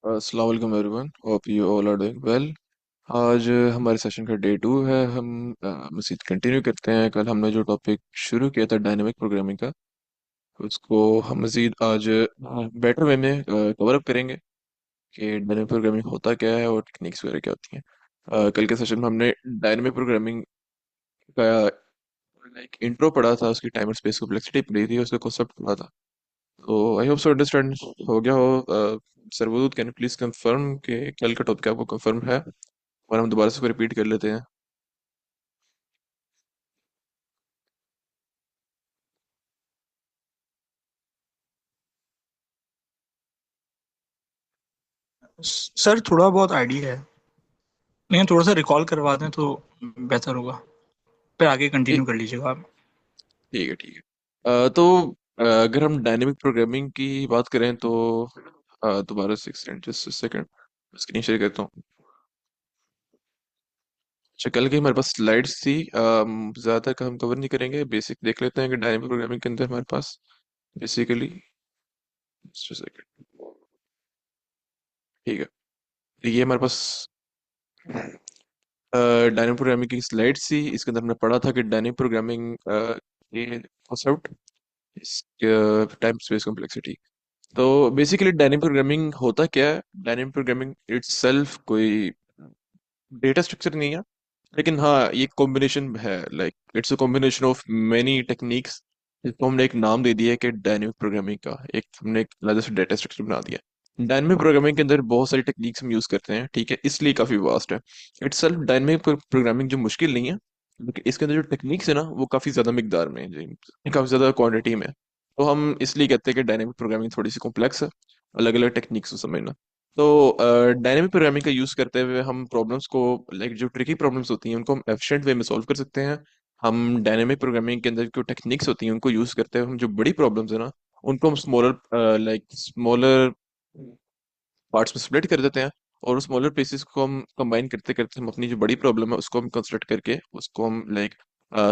अस्सलाम वालेकुम everyone, hope you all are doing well. आज हमारे सेशन का डे 2 है। हम मज़ीद कंटिन्यू करते हैं। कल हमने जो टॉपिक शुरू किया था डायनेमिक प्रोग्रामिंग का, उसको हम मज़ीद आज बेटर वे में कवर अप करेंगे कि डायनेमिक प्रोग्रामिंग होता क्या है और टेक्निक्स वगैरह क्या होती हैं। कल के सेशन में हमने डायनेमिक प्रोग्रामिंग का लाइक इंट्रो पढ़ा था, उसकी टाइम और स्पेस कॉम्प्लेक्सिटी पढ़ी थी, उसका कॉन्सेप्ट पढ़ा था। तो आई होप सो अंडरस्टैंड हो गया हो। सरवदूत, कैन यू प्लीज कंफर्म कि कल का टॉपिक आपको कंफर्म है, और हम दोबारा से उसको रिपीट कर लेते हैं। सर थोड़ा बहुत आइडिया है, लेकिन थोड़ा सा रिकॉल करवा दें तो बेहतर होगा। फिर आगे कंटिन्यू ठीक कर लीजिएगा आप। ठीक है, ठीक है। तो अगर हम डायनेमिक प्रोग्रामिंग की बात करें तो दोबारा से जस्ट सेकंड, स्क्रीन शेयर करता हूँ। अच्छा, कल की हमारे पास स्लाइड्स थी। ज़्यादा का हम कवर नहीं करेंगे, बेसिक देख लेते हैं कि डायनेमिक प्रोग्रामिंग के अंदर हमारे पास बेसिकली, सेकंड, ठीक है। तो ये हमारे पास डायनेमिक प्रोग्रामिंग की स्लाइड्स थी। इसके अंदर हमने पढ़ा था कि डायनेमिक प्रोग्रामिंग ये कॉन्सेप्ट, टाइम स्पेस कॉम्प्लेक्सिटी। तो बेसिकली डायनेमिक प्रोग्रामिंग होता क्या है? डायनेमिक प्रोग्रामिंग इटसेल्फ कोई डेटा स्ट्रक्चर नहीं है, लेकिन हाँ ये कॉम्बिनेशन है। Like it's a combination of many techniques, जिसको हमने एक नाम दे दिया है कि डायनेमिक प्रोग्रामिंग का एक हमने एक अलग से डेटा स्ट्रक्चर बना दिया। डायनेमिक प्रोग्रामिंग के अंदर बहुत सारी टेक्निक्स हम यूज करते हैं, ठीक है, इसलिए काफी वास्ट है। इटसेल्फ डायनेमिक प्रोग्रामिंग जो मुश्किल नहीं है, लेकिन इसके अंदर जो टेक्निक्स है ना वो काफी ज्यादा मिकदार में है जी, काफी ज्यादा क्वांटिटी में है। तो हम इसलिए कहते हैं कि डायनेमिक प्रोग्रामिंग थोड़ी सी कॉम्प्लेक्स है, अलग अलग टेक्निक्स को समझना। तो डायनेमिक प्रोग्रामिंग का यूज करते हुए हम प्रॉब्लम्स को, लाइक जो ट्रिकी प्रॉब्लम्स होती हैं उनको हम एफिशिएंट वे में सॉल्व कर सकते हैं। हम डायनेमिक प्रोग्रामिंग के अंदर जो टेक्निक्स होती हैं उनको यूज करते हुए हम जो बड़ी प्रॉब्लम्स है ना उनको हम स्मॉलर पार्ट्स में स्प्लिट कर देते हैं, और उस स्मॉलर पीसेस को हम कंबाइन करते करते हम अपनी जो बड़ी प्रॉब्लम है उसको हम कंस्ट्रक्ट करके उसको हम लाइक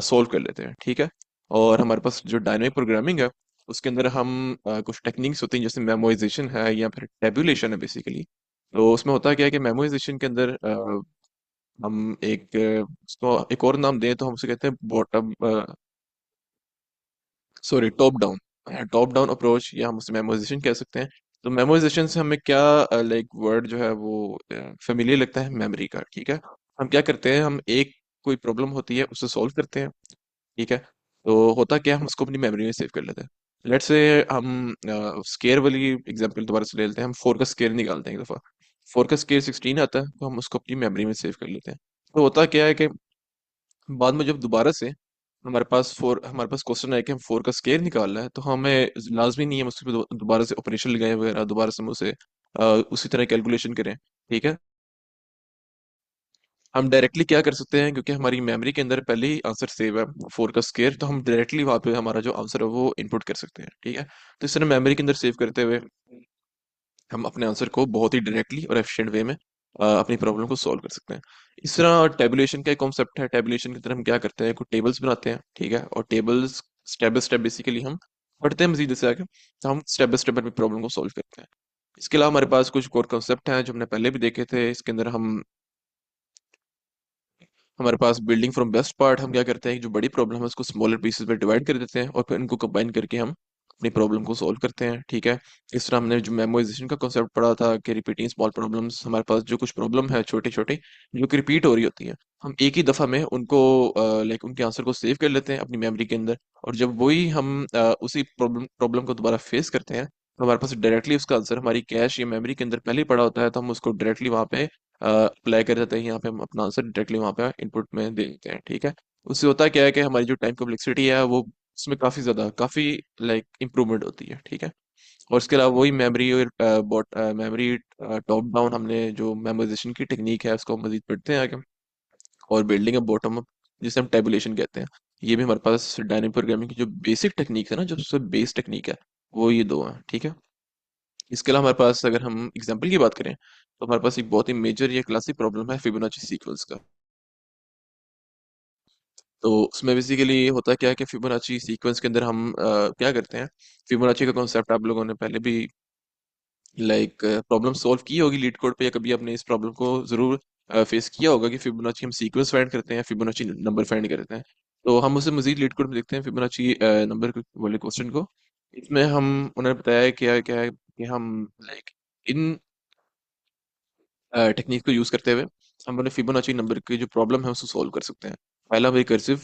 सॉल्व कर लेते हैं, ठीक है। और हमारे पास जो डायनेमिक प्रोग्रामिंग है उसके अंदर हम कुछ टेक्निक्स होती हैं, जैसे मेमोइजेशन है या फिर टेबुलेशन है बेसिकली। तो उसमें होता क्या है कि मेमोइजेशन के अंदर हम उसको एक और नाम दें तो हम उसे कहते हैं bottom, sorry, top down approach, या हम उसे मेमोराइजेशन कह सकते हैं। तो मेमोराइजेशन से हमें क्या लाइक वर्ड जो है वो फेमिलियर लगता है, मेमोरी का, ठीक है। हम क्या करते हैं, हम एक कोई प्रॉब्लम होती है उसे सॉल्व करते हैं, ठीक है। तो होता क्या है, हम उसको अपनी मेमोरी में सेव कर लेते हैं। लेट्स से हम स्केयर वाली एग्जांपल दोबारा से ले लेते हैं। हम 4 का स्केयर निकालते हैं एक दफ़ा, 4 का स्केयर 16 आता है, तो हम उसको अपनी मेमोरी में सेव कर लेते हैं। तो होता क्या है कि बाद में जब दोबारा से हमारे पास क्वेश्चन है कि हम 4 का स्केयर निकालना है, तो हमें लाजमी नहीं है हम उस पर दोबारा से ऑपरेशन लगाए वगैरह, दोबारा से हम उसे उसी तरह कैलकुलेशन करें, ठीक है। हम डायरेक्टली क्या कर सकते हैं, क्योंकि हमारी मेमोरी के अंदर पहले ही आंसर सेव है 4 का स्केयर, तो हम डायरेक्टली वहाँ पे हमारा जो आंसर है वो इनपुट कर सकते हैं, ठीक है। तो इस तरह मेमोरी के अंदर सेव करते हुए हम अपने आंसर को बहुत ही डायरेक्टली और एफिशिएंट वे में अपनी प्रॉब्लम को सॉल्व कर सकते हैं। इस तरह टेबुलेशन का एक कॉन्सेप्ट है। टेबुलेशन की तरह हम क्या करते हैं, कुछ टेबल्स बनाते हैं, ठीक है, और tables step by step basically हम पढ़ते हैं मजीद से आगे, तो हम स्टेप बाय स्टेप अपनी प्रॉब्लम को सॉल्व करते हैं। इसके अलावा हमारे पास कुछ और कॉन्सेप्ट हैं जो हमने पहले भी देखे थे। इसके अंदर हमारे पास बिल्डिंग फ्रॉम बेस्ट पार्ट, हम क्या करते हैं, जो बड़ी प्रॉब्लम है उसको स्मॉलर पीसेस में डिवाइड कर देते हैं और फिर इनको कंबाइन करके हम अपनी प्रॉब्लम को सॉल्व करते हैं, ठीक है। इस तरह हमने जो मेमोराइजेशन का कॉन्सेप्ट पढ़ा था कि रिपीटिंग स्मॉल प्रॉब्लम्स, हमारे पास जो कुछ प्रॉब्लम है छोटे छोटे जो कि रिपीट हो रही होती हैं, हम एक ही दफ़ा में उनको लाइक उनके आंसर को सेव कर लेते हैं अपनी मेमोरी के अंदर। और जब वही हम उसी प्रॉब्लम प्रॉब्लम को दोबारा फेस करते हैं, तो हमारे पास डायरेक्टली उसका आंसर हमारी कैश या मेमोरी के अंदर पहले ही पड़ा होता है, तो हम उसको डायरेक्टली वहाँ पे अप्लाई कर देते हैं। यहाँ पे हम अपना आंसर डायरेक्टली वहाँ पे इनपुट में दे देते हैं, ठीक है। उससे होता क्या है कि हमारी जो टाइम कॉम्प्लेक्सिटी है वो उसमें काफ़ी लाइक इम्प्रूवमेंट होती है, ठीक है। और इसके अलावा वही मेमोरी और मेमोरी टॉप डाउन, हमने जो मेमोराइजेशन की टेक्निक है उसको हम मजीद पढ़ते हैं आगे। और बिल्डिंग अ बॉटम अप, जिसे हम टेबुलेशन कहते हैं, ये भी हमारे पास डायनेमिक प्रोग्रामिंग की जो बेसिक टेक्निक है ना, जो सबसे बेस टेक्निक है, वो ये दो हैं, ठीक है। इसके अलावा हमारे पास अगर हम एग्जाम्पल की बात करें, तो हमारे पास एक बहुत ही मेजर या क्लासिक प्रॉब्लम है फिबोनाची सीक्वेंस का। तो उसमें बेसिकली होता क्या है कि फिबोनाची सीक्वेंस के अंदर हम क्या करते हैं, फिबोनाची का कॉन्सेप्ट आप लोगों ने पहले भी लाइक प्रॉब्लम सॉल्व की होगी लीड कोड पे, या कभी आपने इस प्रॉब्लम को जरूर फेस किया होगा कि फिबोनाची हम सीक्वेंस फाइंड करते हैं, फिबोनाची नंबर फाइंड करते हैं। तो हम उसे मजीद लीड कोड में देखते हैं फिबोनाची नंबर वाले क्वेश्चन को। इसमें हम उन्होंने बताया है क्या क्या है कि हम लाइक इन टेक्निक को यूज करते हुए हम अपने फिबोनाची नंबर की जो प्रॉब्लम है उसको सॉल्व कर सकते हैं। पहला हम रिकर्सिव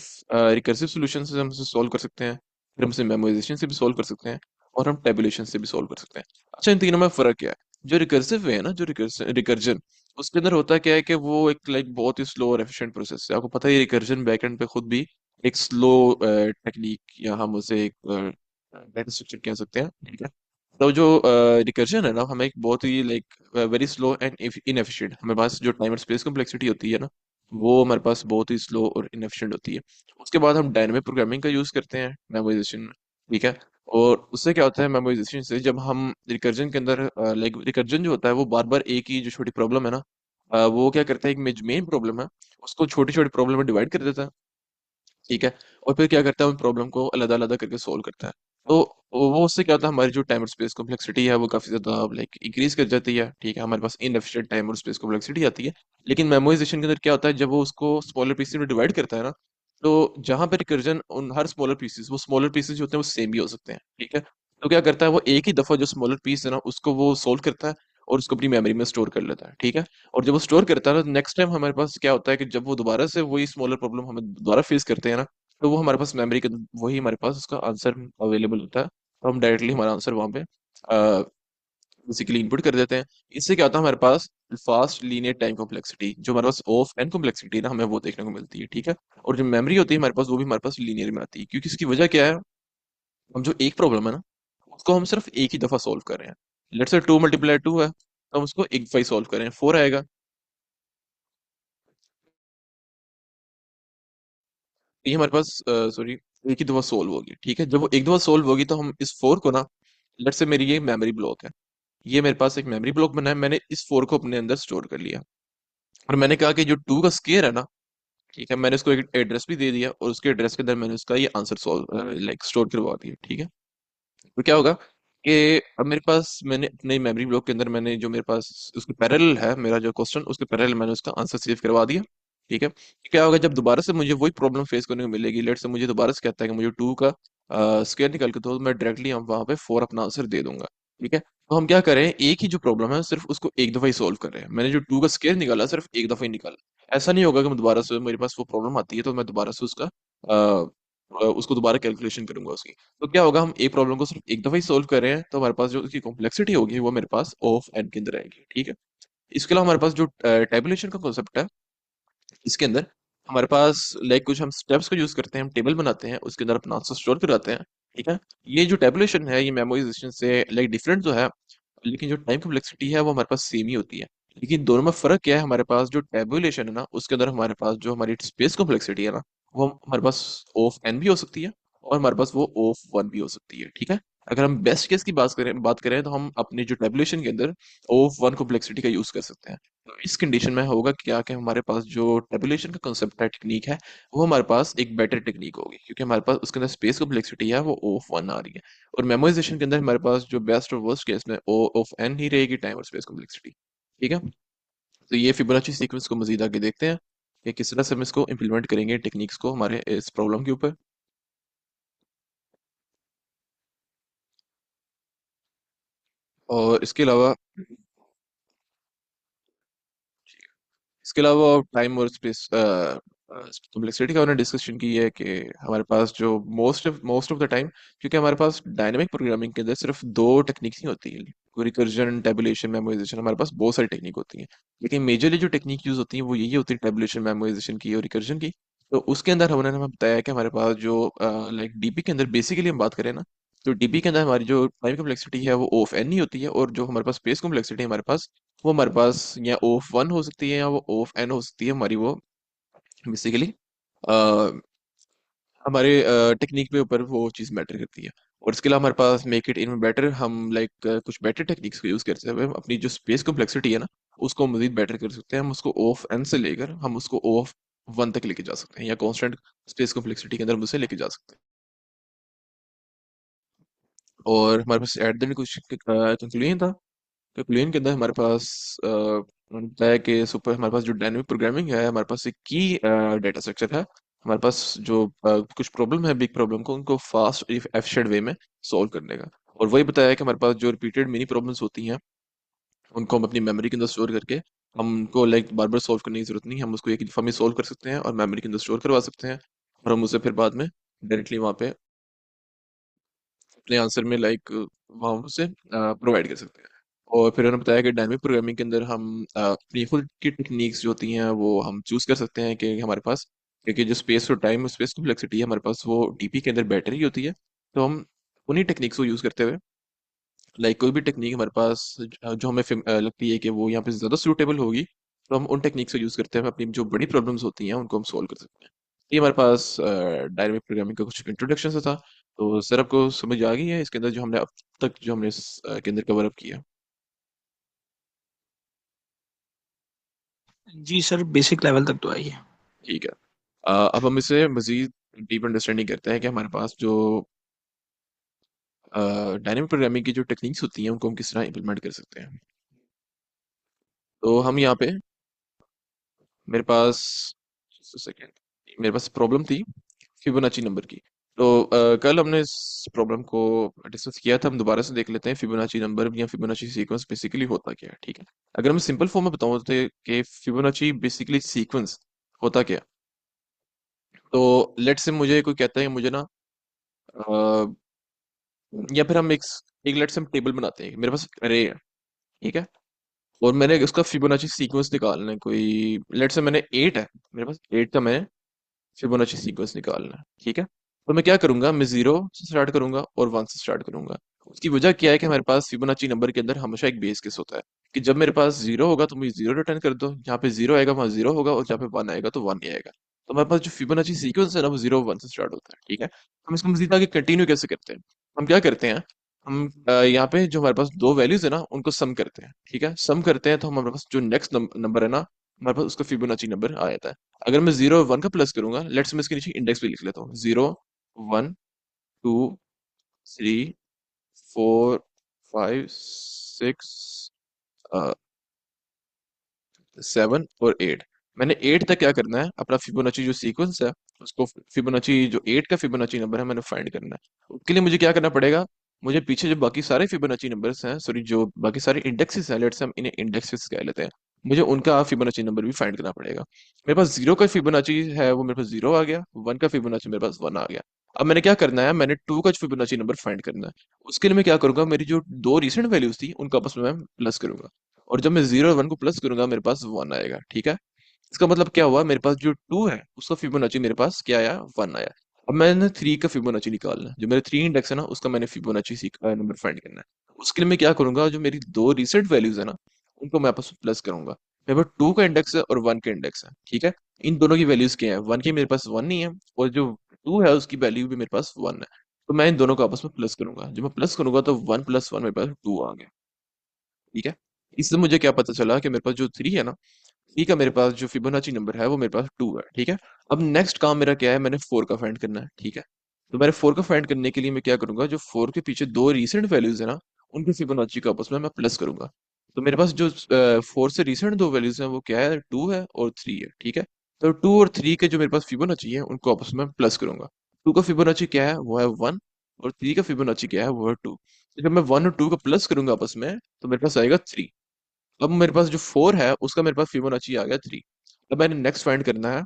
रिकर्सिव सोल्यूशन से हम उसे सॉल्व कर सकते हैं, फिर हम उसे मेमोराइजेशन से भी सॉल्व कर सकते हैं, और हम टेबुलेशन से भी सॉल्व कर सकते हैं। अच्छा, इन तीनों में फर्क क्या है? जो रिकर्सिव है ना, जो रिकर्जन, उसके अंदर होता क्या है कि वो एक लाइक बहुत ही स्लो और एफिशिएंट प्रोसेस है। आपको पता है रिकर्जन बैकएंड पे खुद भी एक स्लो टेक्निक, या हम उसे एक डेटा स्ट्रक्चर कह सकते हैं, ठीक है। तो जो रिकर्जन है ना, हमें एक बहुत ही like very slow and inefficient, हमारे पास जो टाइम और स्पेस कॉम्प्लेक्सिटी होती है ना, वो हमारे पास बहुत ही स्लो और इनएफिशिएंट होती है। उसके बाद हम डायनेमिक प्रोग्रामिंग का यूज करते हैं मेमोराइजेशन में, ठीक है। और उससे क्या होता है मेमोराइजेशन से, जब हम रिकर्जन के अंदर लाइक रिकर्जन जो होता है वो बार बार एक ही जो छोटी प्रॉब्लम है ना, वो क्या करता है, एक मेन प्रॉब्लम है उसको छोटी छोटी प्रॉब्लम में डिवाइड कर देता है, ठीक है। और फिर क्या करता है, उन प्रॉब्लम को अलग अलग करके सोल्व करता है। तो वो उससे क्या होता है, हमारी जो टाइम और स्पेस कॉम्प्लेक्सिटी है वो काफी ज्यादा लाइक इंक्रीज कर जाती है, ठीक है। हमारे पास इनएफिशिएंट टाइम और स्पेस कॉम्प्लेक्सिटी आती है। लेकिन मेमोराइजेशन के अंदर क्या होता है, जब वो उसको स्मॉलर पीसेस में डिवाइड करता है ना, तो जहां पर रिकर्जन उन हर स्मॉलर पीसेस, वो स्मॉलर पीसेस जो होते हैं वो सेम भी हो सकते हैं, ठीक है। तो क्या करता है, वो एक ही दफा जो स्मॉलर पीस है ना उसको वो सोल्व करता है और उसको अपनी मेमोरी में स्टोर कर लेता है, ठीक है। और जब वो स्टोर करता है ना, नेक्स्ट टाइम हमारे पास क्या होता है कि जब वो दोबारा से वही स्मॉलर प्रॉब्लम हमें दोबारा फेस करते हैं ना, तो वो हमारे पास मेमोरी के वही हमारे पास उसका आंसर अवेलेबल होता है। तो हम डायरेक्टली हमारा आंसर वहां पे बेसिकली इनपुट कर देते हैं। इससे क्या होता है, हमारे पास फास्ट लीनियर टाइम कॉम्प्लेक्सिटी, जो हमारे पास ऑफ एन कॉम्प्लेक्सिटी है ना, हमें वो देखने को मिलती है, ठीक है। और जो मेमोरी होती है हमारे पास, वो भी हमारे पास लीनियर में आती है, क्योंकि इसकी वजह क्या है, हम जो एक प्रॉब्लम है ना उसको हम सिर्फ एक ही दफा सॉल्व कर रहे हैं। लेट्स से 2 × 2 है, तो हम उसको एक दफा ही सॉल्व करें, 4 आएगा। ये हमारे पास सॉरी एक ही दफा सोल्व होगी, ठीक है। जब वो एक दफा सोल्व होगी तो हम इस 4 को ना, लेट्स से मेरी ये मेमोरी ब्लॉक है, ये मेरे पास एक मेमोरी ब्लॉक बना है, मैंने इस 4 को अपने अंदर स्टोर कर लिया। और मैंने कहा कि जो 2 का स्केयर है ना, ठीक है, मैंने उसको एक एड्रेस भी दे दिया, और उसके एड्रेस के अंदर मैंने उसका ये आंसर सॉल्व लाइक स्टोर करवा दिया, ठीक है। तो क्या होगा कि अब मेरे पास, मैंने अपने मेमोरी ब्लॉक के अंदर मैंने जो मेरे पास उसके पैरेलल है मेरा जो क्वेश्चन, उसके पैरेलल मैंने उसका आंसर सेव करवा दिया, ठीक है। क्या होगा, जब दोबारा से मुझे वही प्रॉब्लम फेस करने को मिलेगी, लेट से मुझे दोबारा से कहता है कि मुझे 2 का स्क्वायर निकाल के, तो मैं डायरेक्टली हम वहां पे 4 अपना आंसर दे दूंगा, ठीक है। तो हम क्या करें, एक ही जो प्रॉब्लम है सिर्फ उसको एक दफा ही सॉल्व कर रहे हैं। मैंने जो 2 का स्क्वायर निकाला सिर्फ एक दफा ही निकाला। ऐसा नहीं होगा कि मैं दोबारा से, मेरे पास वो प्रॉब्लम आती है तो मैं दोबारा से उसको दोबारा कैलकुलेशन करूंगा उसकी। तो क्या होगा, हम एक प्रॉब्लम को सिर्फ एक दफा ही सॉल्व कर रहे हैं, तो हमारे पास जो उसकी कॉम्प्लेक्सिटी होगी वो मेरे पास ऑफ एन के अंदर आएगी, ठीक है। इसके अलावा हमारे पास जो टेबुलेशन का कॉन्सेप्ट है, इसके अंदर हमारे पास लाइक कुछ हम स्टेप्स को यूज करते हैं, हम टेबल बनाते हैं, उसके अंदर अपना आंसर स्टोर कराते हैं, ठीक है। ये जो टेबुलेशन है ये मेमोराइजेशन से लाइक डिफरेंट तो है, लेकिन जो टाइम कॉम्प्लेक्सिटी है वो हमारे पास सेम ही होती है। लेकिन दोनों में फर्क क्या है, हमारे पास जो टेबुलेशन है ना उसके अंदर हमारे पास जो हमारी स्पेस कॉम्प्लेक्सिटी है ना, वो हमारे पास ऑफ एन भी हो सकती है, और हमारे पास वो ऑफ वन भी हो सकती है, ठीक है। अगर हम बेस्ट केस की बात करें तो हम अपने जो टेबुलेशन के अंदर ऑफ वन कॉम्प्लेक्सिटी का यूज कर सकते हैं। तो इस कंडीशन में होगा क्या कि हमारे पास जो टेबुलेशन का कंसेप्ट है, टेक्निक है, वो हमारे पास एक बेटर टेक्निक होगी, क्योंकि हमारे पास उसके अंदर स्पेस कॉम्प्लेक्सिटी है वो ऑफ वन आ रही है। और मेमोराइजेशन के अंदर हमारे पास जो बेस्ट और वर्स्ट केस में ओ ऑफ एन ही रहेगी, टाइम और स्पेस कॉम्प्लेक्सिटी, ठीक है। तो ये फिबोनाची सीक्वेंस को मजीद आगे देखते हैं कि किस तरह से हम इसको इम्प्लीमेंट करेंगे टेक्निक्स को हमारे इस प्रॉब्लम के ऊपर। और इसके अलावा टाइम और स्पेस कॉम्प्लेक्सिटी का हमने डिस्कशन की है कि हमारे पास जो मोस्ट ऑफ द टाइम, क्योंकि हमारे पास डायनेमिक प्रोग्रामिंग के अंदर सिर्फ दो टेक्निक नहीं होती है, रिकर्जन, टेबुलेशन, मेमोराइजेशन, हमारे पास बहुत सारी टेक्निक होती हैं। लेकिन मेजरली जो टेक्निक यूज होती है वो यही होती है, टेबुलेशन, मेमोराइजेशन की और रिकर्जन की। तो उसके अंदर हमने हमें बताया कि हमारे पास जो लाइक डीपी के अंदर बेसिकली हम बात करें ना, तो डीपी के अंदर हमारी जो टाइम कॉम्प्लेक्सिटी है वो ऑफ एन ही होती है, और जो हमारे पास स्पेस कॉम्प्लेक्सिटी है हमारे पास, वो हमारे पास या ऑफ वन हो सकती है या वो ऑफ एन हो सकती है हमारी, वो बेसिकली हमारे टेक्निक पे ऊपर वो चीज़ मैटर करती है। और इसके अलावा हमारे पास मेक इट इवन बेटर, हम लाइक कुछ बेटर टेक्निक्स को यूज करते हुए अपनी जो स्पेस कॉम्प्लेक्सिटी है ना उसको मजीद बेटर कर सकते हैं। हम उसको ऑफ एन से लेकर हम उसको ऑफ वन तक लेके जा सकते हैं, या कांस्टेंट स्पेस कॉम्प्लेक्सिटी के अंदर हम उसे लेके जा सकते हैं। और हमारे पास एट द एंड कुछ कंक्लूजन था। तो boolean के अंदर हमारे पास मैंने बताया कि सुपर हमारे पास जो डायनेमिक प्रोग्रामिंग है, हमारे पास एक की डेटा स्ट्रक्चर है। हमारे पास जो कुछ प्रॉब्लम है, बिग प्रॉब्लम को उनको फास्ट एफिशिएंट वे में सॉल्व करने का। और वही बताया कि हमारे पास जो रिपीटेड मिनी प्रॉब्लम्स होती हैं, उनको हम अपनी मेमोरी के अंदर स्टोर करके, हमको लाइक बार बार सॉल्व करने की जरूरत नहीं, हम उसको एक दफा में सॉल्व कर सकते हैं और मेमोरी के अंदर स्टोर करवा सकते हैं। और हम उसे फिर बाद में डायरेक्टली वहाँ पे अपने आंसर में लाइक वहाँ उसे प्रोवाइड कर सकते हैं। और फिर उन्होंने बताया कि डायनेमिक प्रोग्रामिंग के अंदर हम अपनी खुद की टेक्निक्स जो होती हैं वो हम चूज कर सकते हैं कि हमारे पास, क्योंकि जो स्पेस और टाइम स्पेस कॉम्प्लेक्सिटी है हमारे पास वो डीपी के अंदर बेटर ही होती है। तो हम उन्हीं टेक्निक्स को यूज करते हुए, लाइक कोई भी टेक्निक हमारे पास जो हमें लगती है कि वो यहाँ पे ज्यादा सूटेबल होगी, तो हम उन टेक्निक्स को यूज करते हैं अपनी जो बड़ी प्रॉब्लम्स होती हैं उनको हम सॉल्व कर सकते हैं। ये हमारे पास डायनेमिक प्रोग्रामिंग का कुछ इंट्रोडक्शन से था। तो सर आपको समझ आ गई है इसके अंदर जो हमने अब तक जो हमने के अंदर कवर अप किया? जी सर, बेसिक लेवल तक तो आई है। ठीक है। अब हम इसे मजीद डीप अंडरस्टैंडिंग करते हैं कि हमारे पास जो डायनेमिक प्रोग्रामिंग की जो टेक्निक्स होती हैं उनको हम किस तरह इंप्लीमेंट कर सकते हैं। तो हम यहाँ पे, मेरे पास सेकेंड, मेरे पास प्रॉब्लम थी फिबोनाची नंबर की। तो कल हमने इस प्रॉब्लम को डिस्कस किया था, हम दोबारा से देख लेते हैं फिबोनाची नंबर या फिबोनाची सीक्वेंस बेसिकली होता क्या है। ठीक है, अगर मैं सिंपल फॉर्म में बताऊं तो कि फिबोनाची बेसिकली सीक्वेंस होता क्या है। तो लेट से मुझे कोई कहता है मुझे ना, अ, या फिर हम एक लेट से हम टेबल बनाते हैं, मेरे पास अरे है, ठीक है, और मैंने उसका फिबोनाची सीक्वेंस निकालना है। कोई लेट से मैंने 8 है, मेरे पास 8 का मैं फिबोनाची सीक्वेंस निकालना है। ठीक है, तो मैं क्या करूंगा, मैं 0 से स्टार्ट करूंगा और 1 से स्टार्ट करूंगा। उसकी वजह क्या है कि हमारे पास फिबोनाची नंबर के अंदर हमेशा एक बेस केस होता है कि जब मेरे पास 0 होगा तो मुझे 0 रिटर्न कर दो, जहाँ पे 0 आएगा वहां 0 होगा, और जहाँ पे 1 आएगा तो 1 ही आएगा। तो हमारे पास जो फिबोनाची सीक्वेंस है ना वो 0 1 से स्टार्ट होता है। ठीक है, हम इसको मजीद आगे कंटिन्यू कैसे करते हैं, हम क्या करते हैं, हम यहाँ पे जो हमारे पास दो वैल्यूज है ना उनको सम करते हैं। ठीक है, सम करते हैं तो हमारे पास जो नेक्स्ट नंबर है ना, हमारे पास उसका फिबोनाची नंबर आ जाता है। अगर मैं 0 1 का प्लस करूंगा, लेट्स मैं इसके नीचे इंडेक्स भी लिख लेता हूँ, 0 1 2 3 4 5 6 7 और 8। मैंने 8 तक क्या करना है, अपना फिबोनाची जो सीक्वेंस है उसको, फिबोनाची जो 8 का फिबोनाची नंबर है मैंने फाइंड करना है। उसके लिए मुझे क्या करना पड़ेगा, मुझे पीछे जो बाकी सारे फिबोनाची नंबर्स हैं, सॉरी जो बाकी सारे इंडेक्सेस हैं, लेट्स हम इन्हें इंडेक्सेस कह लेते हैं, मुझे उनका फिबोनाची नंबर भी फाइंड करना पड़ेगा। मेरे पास 0 का फिबोनाची है वो मेरे पास 0 आ गया, 1 का फिबोनाची मेरे पास 1 आ गया। अब मैंने क्या करना है, मैंने 2 का फिबोनाची नंबर फाइंड करना है। उसके लिए मैं क्या करूंगा, मेरी जो दो रिसेंट वैल्यूज थी उनको आपस में मैं प्लस करूंगा, और जब मैं 0 और 1 को प्लस करूंगा मेरे पास 1 आएगा। ठीक है, इसका मतलब क्या हुआ, मेरे पास जो 2 है उसका फिबोनाची मेरे पास क्या आया, 1 आया। अब मैंने 3 का फिबोनाची निकालना है, जो मेरे 3 इंडेक्स है ना उसका मैंने फिबोनाची नंबर फाइंड करना है। उसके लिए मैं क्या करूंगा, जो मेरी दो रिसेंट वैल्यूज है ना उनको मैं आपस में प्लस करूंगा। मेरे पास 2 का इंडेक्स है और 1 का इंडेक्स है। ठीक है, इन दोनों की वैल्यूज क्या है, 1 की मेरे पास 1 नहीं है, और जो 2 है उसकी वैल्यू भी मेरे पास 1 है। तो मैं इन दोनों को आपस में प्लस करूंगा, जब मैं प्लस करूंगा तो 1 + 1 मेरे पास 2 आ गया। ठीक है, इससे मुझे क्या पता चला कि मेरे पास जो 3 है ना, ठीक है, मेरे पास जो फिबोनाची नंबर है वो मेरे पास 2 है। ठीक है, अब नेक्स्ट काम मेरा क्या है, मैंने 4 का फाइंड करना है। ठीक है, तो मैंने 4 का फाइंड करने के लिए मैं क्या करूंगा, जो 4 के पीछे दो रीसेंट वैल्यूज है ना उनके फिबोनाची का आपस में मैं प्लस करूंगा। तो मेरे पास जो 4 से रीसेंट दो वैल्यूज हैं वो क्या है, 2 है और 3 है। ठीक है, तो 2 और 3 के जो मेरे पास फिबोनाची है उनको आपस में प्लस करूंगा। 2 का फिबोनाची क्या है, वो है 1, और 3 का फिबोनाची क्या है, वो है 2। तो जब मैं 1 और 2 का प्लस करूंगा आपस में तो मेरे पास आएगा 3। अब मेरे पास जो 4 है उसका मेरे पास फिबोनाची आ गया 3। अब मैंने नेक्स्ट फाइंड करना है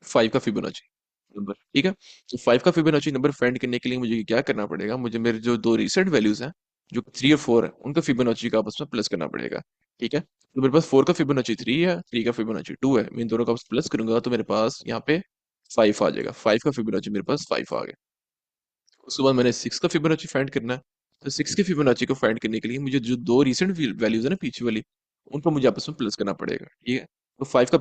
5 का फिबोनाची नंबर। ठीक है, तो 5 का फिबोनाची नंबर फाइंड करने के लिए मुझे क्या करना पड़ेगा, मुझे मेरे जो दो रिसेंट वैल्यूज हैं, जो 3 और 4 है, उनका फिबोनाची का आपस में प्लस करना पड़ेगा। ठीक है, तो मेरे पास 4 का फिबोनाची 3 है, 3 का फिबोनाची 2 है, मैं इन दोनों का प्लस करूंगा तो मेरे पास यहाँ पे 5 आ जाएगा। 5 का फिबोनाची मेरे पास 5 आ गया। उसके बाद मैंने 6 का फिबोनाची फाइंड करना है। तो 6 के फिबोनाची को फाइंड करने के लिए मुझे जो दो रिसेंट वैल्यूज है ना पीछे वाली, उनको मुझे आपस में प्लस करना पड़ेगा। ठीक है, तो 5 का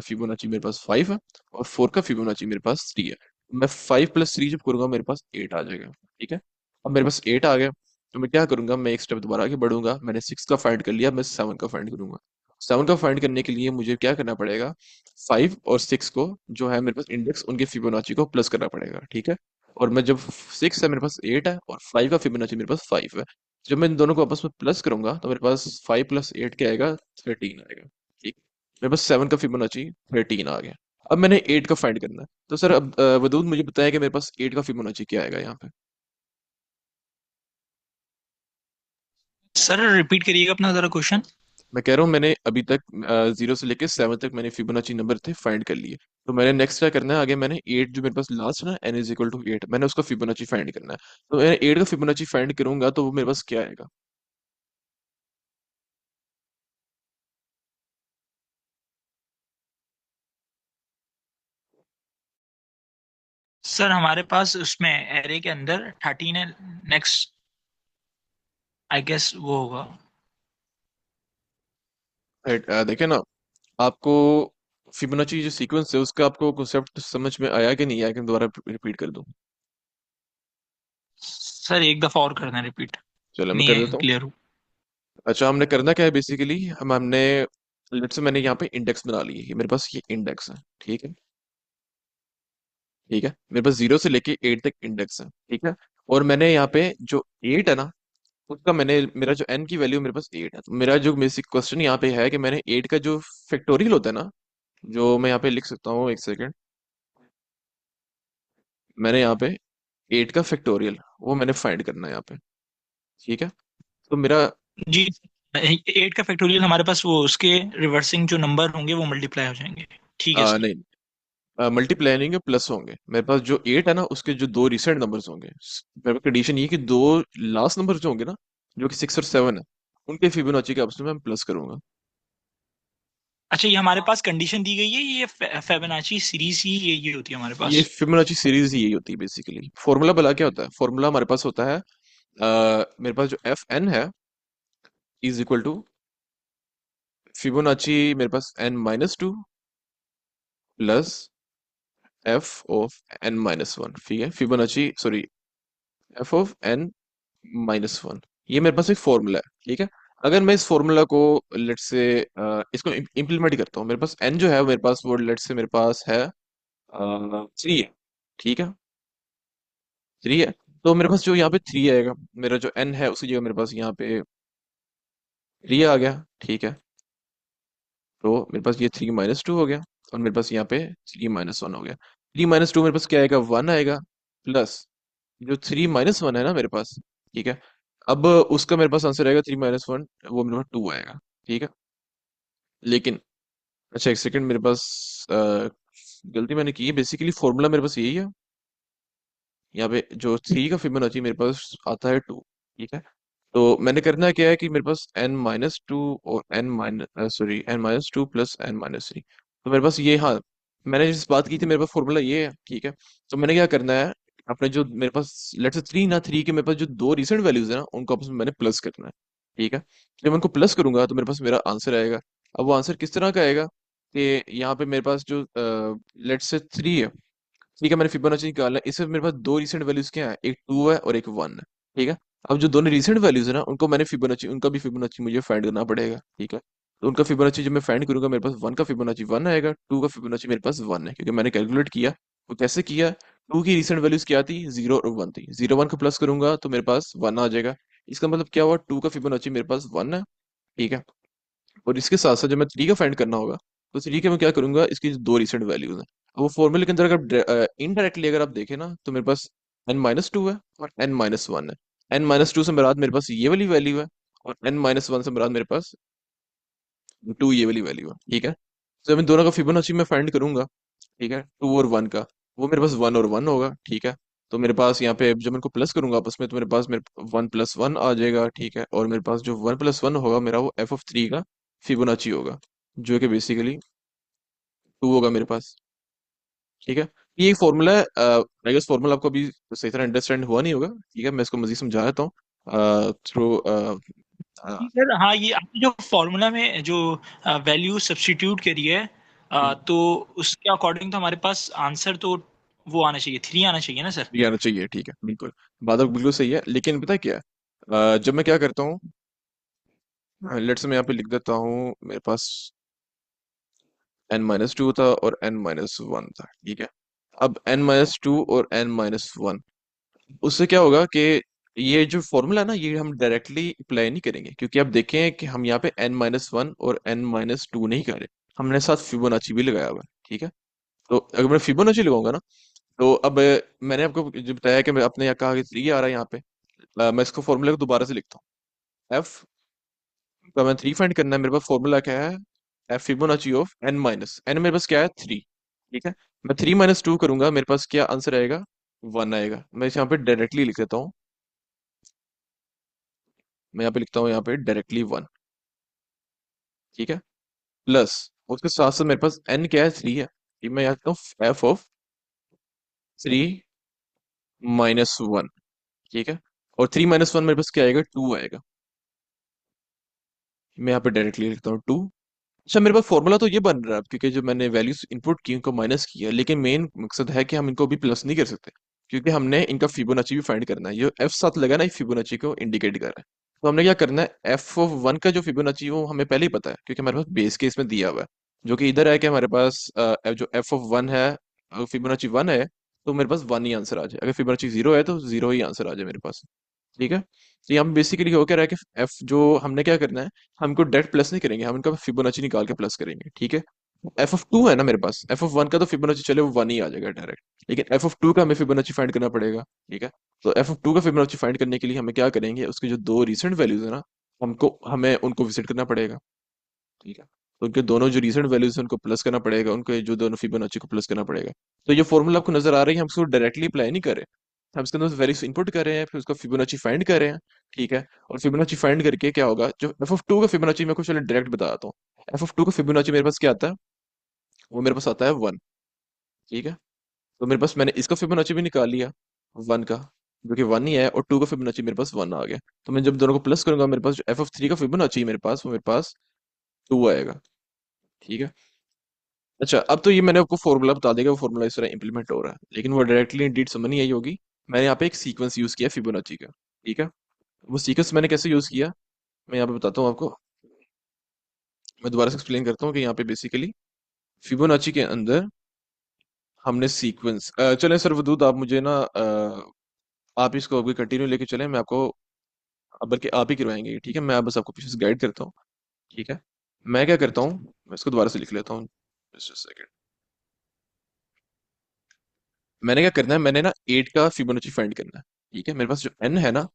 फिबोनाची मेरे पास 5 है, और 4 का फिबोनाची मेरे पास 3 है। मैं 5 + 3 जब करूंगा मेरे पास 8 आ जाएगा। ठीक है, अब मेरे पास 8 आ गया, तो मैं क्या करूंगा, मैं एक स्टेप दोबारा आगे बढ़ूंगा, मैंने 6 का फाइंड कर लिया, मैं 7 का फाइंड करूंगा। 7 का फाइंड करने के लिए मुझे क्या करना पड़ेगा, 5 और 6 को जो है मेरे पास इंडेक्स, उनके फिबोनाची को प्लस करना पड़ेगा। ठीक है, और मैं जब 6 है मेरे पास 8 है, और 5 का फिबोनाची मेरे पास 5 है, जब मैं इन दोनों को आपस में प्लस करूंगा तो मेरे पास 5 + 8 क्या आएगा, 13 आएगा। ठीक, मेरे पास 7 का फिबोनाची 13 आ गया। अब मैंने 8 का फाइंड करना है। तो सर अब वदूद मुझे बताया कि मेरे पास 8 का फिबोनाची क्या आएगा यहाँ पे। सर रिपीट करिएगा अपना जरा क्वेश्चन। मैं कह रहा हूँ मैंने अभी तक 0 से लेके 7 तक मैंने फिबोनाची नंबर थे फाइंड कर लिए। तो मैंने नेक्स्ट क्या करना है, आगे मैंने 8 जो मेरे पास लास्ट है ना, n = 8, मैंने उसका फिबोनाची फाइंड करना है। तो मैं 8 का फिबोनाची फाइंड करूंगा तो वो मेरे पास क्या आएगा। सर हमारे पास उसमें एरे के अंदर 13 है। नेक्स्ट आई गेस वो होगा। देखे ना आपको, फिबोनाची जो सीक्वेंस है उसका आपको कॉन्सेप्ट समझ में आया कि नहीं आया, कि मैं दोबारा रिपीट कर दूं। सर एक दफा और करना रिपीट। चलो मैं कर नहीं देता हूँ। क्लियर हो। अच्छा, हमने करना क्या है बेसिकली, हमने लेट्स से मैंने यहाँ पे इंडेक्स बना ली है, ये मेरे पास ये इंडेक्स है। ठीक है, ठीक है, मेरे पास 0 से लेके 8 तक इंडेक्स है। ठीक है, और मैंने यहाँ पे जो 8 है ना, उसका मैंने, मेरा जो n की वैल्यू मेरे पास 8 है, तो मेरा जो बेसिक क्वेश्चन यहाँ पे है कि मैंने 8 का जो फैक्टोरियल होता है ना, जो मैं यहाँ पे लिख सकता हूँ, एक सेकेंड, मैंने यहाँ पे 8 का फैक्टोरियल वो मैंने फाइंड करना है यहाँ पे। ठीक है, तो मेरा, जी। 8 का फैक्टोरियल हमारे पास वो उसके रिवर्सिंग जो नंबर होंगे वो मल्टीप्लाई हो जाएंगे। ठीक है सर। नहीं, मल्टीप्लाई नहीं होंगे, प्लस होंगे। मेरे पास जो 8 है ना, उसके जो दो रिसेंट नंबर्स होंगे, मेरे पास कंडीशन ये है कि दो लास्ट नंबर जो होंगे ना, जो कि 6 और 7 है, उनके फिबोनाची के आपस में मैं प्लस करूंगा। अच्छा ये हमारे पास कंडीशन दी गई है, ये फेबोनाची सीरीज ही ये होती है हमारे ये पास। फिबोनाची सीरीज ही यही होती है बेसिकली। फॉर्मूला भला क्या होता है, फॉर्मूला हमारे पास होता है, मेरे पास जो Fn है = फिबोनाची, मेरे पास n-2 प्लस f(n-1). ठीक है, फिबोनाची, सॉरी, f(n-1). ये मेरे पास एक फॉर्मूला है। ठीक है, अगर मैं इस फॉर्मूला को, लेट से, इसको इम्प्लीमेंट करता हूँ, मेरे पास n जो है मेरे पास वो, लेट से, मेरे पास है 3 है। ठीक है, 3 है। तो मेरे पास जो यहाँ पे 3 आएगा, मेरा जो n है उसकी जगह मेरे पास यहाँ पे 3 आ गया। ठीक है, तो मेरे पास ये 3-2 हो गया, और मेरे पास यहाँ पे 3-1 हो गया। 3-2 मेरे पास क्या आएगा, 1 आएगा, प्लस जो 3-1 है ना मेरे पास। ठीक है, अब उसका मेरे पास आंसर आएगा 3-1, वो मेरे पास 2 आएगा। ठीक है, लेकिन, अच्छा एक सेकंड, मेरे पास गलती मैंने की है, बेसिकली फॉर्मूला मेरे पास यही है। यहाँ पे जो 3 का फिबोनाची मेरे पास आता है 2। ठीक है, तो मैंने करना क्या है कि मेरे पास n-2 और n-2 प्लस n-3, तो मेरे पास ये, हाँ, मैंने जिस बात की थी मेरे पास फॉर्मूला ये है। ठीक है, तो मैंने क्या करना है, अपने जो मेरे पास लेट से 3 के मेरे पास जो दो रिसेंट वैल्यूज है ना, उनको आपस में मैंने प्लस करना है। ठीक है, जब मैं उनको प्लस करूंगा तो मेरे पास मेरा आंसर आएगा। अब वो आंसर किस तरह का आएगा, कि यहाँ पे मेरे पास जो लेट से 3 है। ठीक है, मैंने फिबोनाची निकाला है, इसमें मेरे पास दो रिसेंट वैल्यूज क्या है, एक 2 है और एक 1 है। ठीक है, अब जो दोनों रिसेंट वैल्यूज है ना, उनको मैंने फिबोनाची, उनका भी फिबोनाची मुझे फाइंड करना पड़ेगा। ठीक है, तो उनका फिबोनाची जब मैं फाइंड करूंगा, मेरे पास 1 का फिबोनाची 1 आएगा, 2 का फिबोनाची मेरे पास 1 है, क्योंकि मैंने कैलकुलेट किया। वो कैसे किया, 2 की रिसेंट वैल्यूज क्या थी, 0 और 1 थी, 0 1 को प्लस करूंगा तो मेरे पास 1 आ जाएगा। इसका मतलब क्या हुआ, 2 का फिबोनाची मेरे पास 1 है। ठीक है, और इसके साथ साथ जब मैं 3 का फाइंड करना होगा, तो 3 के मैं क्या करूंगा, इसकी जो दो रिसेंट वैल्यूज हैं, अब वो फॉर्मूले के अंदर अगर इनडायरेक्टली अगर आप देखें ना, तो मेरे पास n-2 है और n-1 है। n-2 से मेरा मेरे पास ये वाली वैल्यू है, और n-1 से मेरा मेरे पास 2 ये वाली वैल्यू है। ठीक है, तो मैं दोनों का फिबोनाची में फाइंड करूंगा। ठीक है, 2 और 1 का, वो मेरे पास 1 और 1 होगा। ठीक है, तो मेरे पास यहाँ पे जब मैं इनको प्लस करूंगा आपस में, तो मेरे 1 + 1 आ जाएगा। ठीक है, और मेरे पास जो 1 + 1 होगा मेरा, वो f(3) का फिबोनाची होगा, जो कि बेसिकली 2 होगा मेरे पास। ठीक है, ये एक फॉर्मूला है। आई गेस फॉर्मूला आपको अभी सही तरह अंडरस्टैंड हुआ नहीं होगा। ठीक है, मैं इसको मजीद समझा देता हूँ थ्रू। जी सर हाँ, ये आपने जो फॉर्मूला में जो वैल्यू सब्स्टिट्यूट करी है, तो उसके अकॉर्डिंग तो हमारे पास आंसर तो वो आना चाहिए, 3 आना चाहिए ना सर। ये आना चाहिए। ठीक है, बिल्कुल, बात आपकी बिल्कुल सही है, लेकिन पता है क्या है, जब मैं क्या करता हूँ, लेट्स मैं यहाँ पे लिख देता हूँ, मेरे पास n-2 था और n-1 था। ठीक है, अब n-2 और n-1, उससे क्या होगा कि ये जो फॉर्मूला है ना, ये हम डायरेक्टली अप्लाई नहीं करेंगे, क्योंकि आप देखें कि हम यहाँ पे n-1 और n-2 नहीं कर रहे, हमने साथ फिबोनाची भी लगाया हुआ है। ठीक है, तो अगर मैं फिबोनाची लगाऊंगा ना, तो अब मैंने आपको जो बताया कि मैं अपने यहाँ कहा कि 3 आ रहा है यहाँ पे। मैं इसको फॉर्मूला को दोबारा से लिखता हूँ। एफ का मैं 3 फाइंड करना है, मेरे पास फॉर्मूला क्या है, एफ फिबोनाची ऑफ n-, मेरे पास क्या है 3। ठीक है, मैं 3-2 करूंगा, मेरे पास क्या आंसर आएगा, 1 आएगा। मैं इसे यहाँ पे डायरेक्टली लिख देता हूँ, मैं यहाँ पे लिखता हूँ यहाँ पे डायरेक्टली 1। ठीक है, प्लस उसके साथ साथ मेरे पास n क्या है, 3 है, ये मैं यहाँ लिखता हूँ एफ ऑफ 3-1। ठीक है, और 3-1 मेरे पास क्या आएगा, 2 आएगा। मैं यहाँ पे डायरेक्टली लिखता हूँ 2। अच्छा, मेरे पास फॉर्मूला तो ये बन रहा है, क्योंकि जो मैंने वैल्यूज इनपुट की उनको माइनस किया, लेकिन मेन मकसद है कि हम इनको भी प्लस नहीं कर सकते, क्योंकि हमने इनका फिबोनाची भी फाइंड करना है। ये एफ साथ लगा ना, ये फिबोनाची को इंडिकेट कर रहा है। तो हमने क्या करना है, एफ ऑफ 1 का जो फिबोनाची वो हमें पहले ही पता है, क्योंकि हमारे पास बेस केस में दिया हुआ है, जो कि इधर है कि हमारे पास जो एफ ऑफ 1 है, फिबोनाची 1 है, तो मेरे पास 1 ही आंसर आ जाए। अगर फिबोनाची 0 है तो 0 ही आंसर आ जाए मेरे पास। ठीक है, तो यहाँ बेसिकली हो क्या रहा है कि एफ जो हमने क्या करना है, हमको डायरेक्ट प्लस नहीं करेंगे, हम इनका फिबोनाची निकाल के प्लस करेंगे। ठीक है, एफ ऑफ 2 है ना मेरे पास, एफ ऑफ 1 का तो फिबोनाची चले वो 1 ही आ जाएगा डायरेक्ट, लेकिन एफ ऑफ 2 का हमें फिबोनाची फाइंड करना पड़ेगा। ठीक है, तो एफ ऑफ 2 का फिबोनाची फाइंड करने के लिए हमें क्या करेंगे, उसके जो दो रिसेंट वैल्यूज है ना, हमको हमें उनको विजिट करना पड़ेगा। ठीक है, तो उनके दोनों जो रीसेंट वैल्यूज हैं उनको प्लस करना पड़ेगा, उनके जो दोनों फिबोनाची को प्लस करना पड़ेगा। तो ये फॉर्मूला आपको नजर आ रही है, हम उसको डायरेक्टली अप्लाई नहीं कर रहे, हम इसके अंदर वैल्यूज इनपुट कर रहे हैं, फिर उसका फिबोनाची फाइंड कर रहे हैं। ठीक है, और फिबोनाची फाइंड करके क्या होगा, जो एफ ऑफ 2 का फिबोनाची मैं कुछ डायरेक्ट बताता हूँ। एफ ऑफ 2 का फिबोनाची मेरे पास क्या आता है, वो मेरे पास आता है 1। ठीक है, तो मेरे पास मैंने इसका फिबोनाची भी निकाल लिया 1 का, जो कि 1 ही है, और 2 का फिबोनाची मेरे पास 1 आ गया। तो मैं जब दोनों को प्लस करूंगा, मेरे पास जो एफ ऑफ 3 का फिबोनाची है मेरे पास, वो मेरे पास 2 आएगा। ठीक है, अच्छा, अब तो ये मैंने आपको फॉर्मूला बता देगा, वो फॉर्मूला इस तरह इंप्लीमेंट हो रहा है, लेकिन वो डायरेक्टली इंडीड समझ नहीं आई होगी। मैंने यहाँ पे एक सीक्वेंस यूज किया फिबोनाची का। ठीक है, वो सीक्वेंस मैंने कैसे यूज किया, मैं यहाँ पे बताता हूँ आपको। मैं दोबारा से एक्सप्लेन करता हूँ कि यहाँ पे बेसिकली फिबोनाची के अंदर हमने सीक्वेंस, चले सर वदूद, आप मुझे ना आप इसको अभी कंटिन्यू लेके चलें, मैं आपको बल्कि आप ही करवाएंगे। ठीक है, मैं बस आपको पीछे से गाइड करता हूँ। ठीक है, मैं क्या करता हूँ, मैं इसको दोबारा से लिख लेता हूँ, जस्ट सेकंड। मैंने क्या करना है, मैंने ना 8 का फिबोनाची फाइंड करना है। ठीक है, मेरे पास जो n है ना,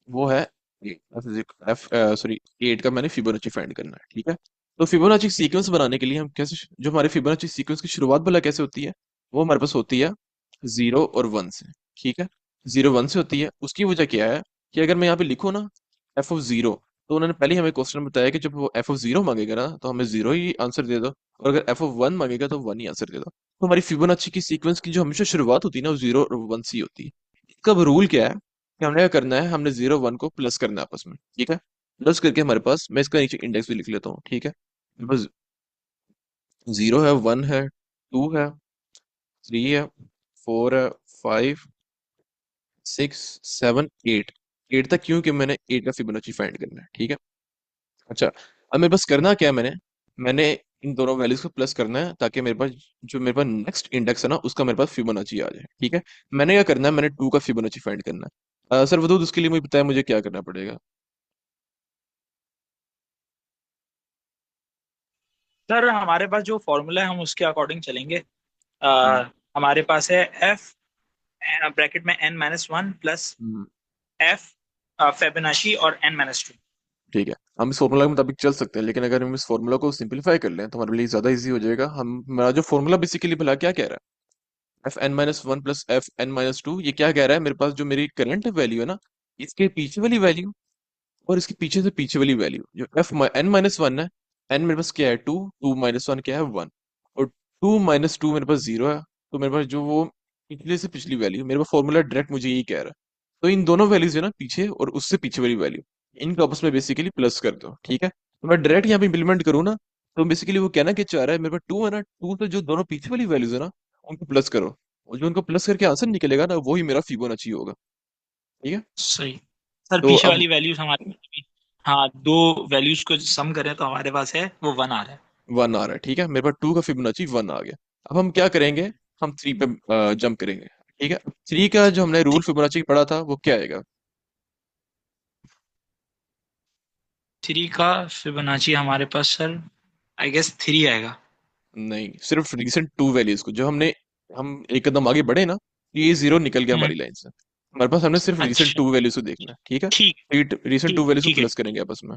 वो है एफ, सॉरी 8 का मैंने फिबोनाची फाइंड करना है। ठीक है, तो फिबोनाची सीक्वेंस बनाने के लिए हम कैसे, जो हमारे फिबोनाची सीक्वेंस की शुरुआत भला कैसे होती है, वो हमारे पास होती है 0 और 1 से। ठीक है, 0-1 से होती है। उसकी वजह क्या है कि अगर मैं यहाँ पे लिखूँ ना एफ ऑफ 0, तो उन्होंने पहले ही हमें क्वेश्चन में बताया कि जब वो एफ ऑफ 0 मांगेगा ना, तो हमें 0 ही आंसर दे दो, और अगर एफ ऑफ 1 मांगेगा तो 1 ही आंसर दे दो। तो हमारी फिबोनाची की सीक्वेंस की जो हमेशा शुरुआत होती है ना, वो 0 और 1 से ही होती है। इसका रूल क्या है कि हमने क्या करना है, हमने 0-1 को प्लस करना है आपस में। ठीक है, प्लस करके हमारे पास, मैं इसका नीचे इंडेक्स भी लिख लेता हूँ। ठीक है, मेरे पास 0 है, 1 है, 2 है, 3 है, 4 है, 5, 6, 7, 8। 8 तक क्यों, कि मैंने 8 का फिबोनाची फाइंड करना है। ठीक है, अच्छा, अब मेरे पास करना क्या है, मैंने इन दोनों वैल्यूज को प्लस करना है, ताकि मेरे पास नेक्स्ट इंडेक्स है ना, उसका मेरे पास फिबोनाची आ जाए। ठीक है, मैंने क्या करना है, मैंने 2 का फिबोनाची फाइंड करना है। सर वदूद, उसके लिए मुझे बताया मुझे क्या करना पड़ेगा। सर हमारे पास जो फॉर्मूला है हम उसके अकॉर्डिंग चलेंगे। हम्म। हमारे पास है एफ ब्रैकेट में n-1 प्लस हम्म। एफ फेबोनाची और n-2। ठीक है, हम इस फॉर्मूला के मुताबिक चल सकते हैं, लेकिन अगर हम इस फॉर्मूला को सिंपलीफाई कर लें तो हमारे लिए ज्यादा इजी हो जाएगा। हम हमारा जो फॉर्मूला बेसिकली भला क्या कह रहा है, Fn-1 प्लस Fn-2, ये क्या कह रहा है, मेरे पास जो मेरी करंट वैल्यू है ना, इसके पीछे वाली वैल्यू और इसके पीछे से पीछे वाली वैल्यू, जो Fn-1 है, n मेरे पास क्या है 2, 2-1 क्या है 1, और 2-2 मेरे पास 0 है। तो मेरे पास जो वो पिछले से पिछली वैल्यू, मेरे पास फॉर्मूला डायरेक्ट मुझे यही कह रहा है। तो इन दोनों वैल्यूज है ना, पीछे और उससे पीछे वाली वैल्यू, इनको आपस में बेसिकली प्लस कर दो। ठीक है, तो मैं डायरेक्ट यहाँ पे इंप्लीमेंट करूँ ना, तो बेसिकली वो कहना क्या चाह रहा है, मेरे पास 2 है ना, 2 से जो दोनों पीछे वाली वैल्यूज है ना, उनको प्लस करो, और जो उनको प्लस करके आंसर निकलेगा ना, वही मेरा फिबोनाची होगा। ठीक है, सही। सर तो पीछे अब वाली वैल्यूज हमारे पास भी, हाँ, दो वैल्यूज को सम करें तो हमारे पास है वो 1 आ रहा है। 1 आ रहा है। ठीक है, मेरे पास 2 का फिबोनाची 1 आ गया। अब हम क्या करेंगे, हम 3 पे जंप करेंगे। ठीक है, 3 का जो हमने रूल ठीक। फिबोनाची पढ़ा था वो क्या आएगा, थ्री का फिबोनाची हमारे पास सर आई गेस थ्री आएगा। नहीं, सिर्फ रिसेंट टू वैल्यूज को, जो हमने, हम एक कदम आगे बढ़े ना, ये जीरो निकल गया हम्म। हमारी लाइन से, हमारे पास हमने सिर्फ रिसेंट अच्छा। टू वैल्यूज को देखना है, ठीक है। ठीक रिसेंट टू ठीक वैल्यूज को ठीक है। प्लस करेंगे आपस में।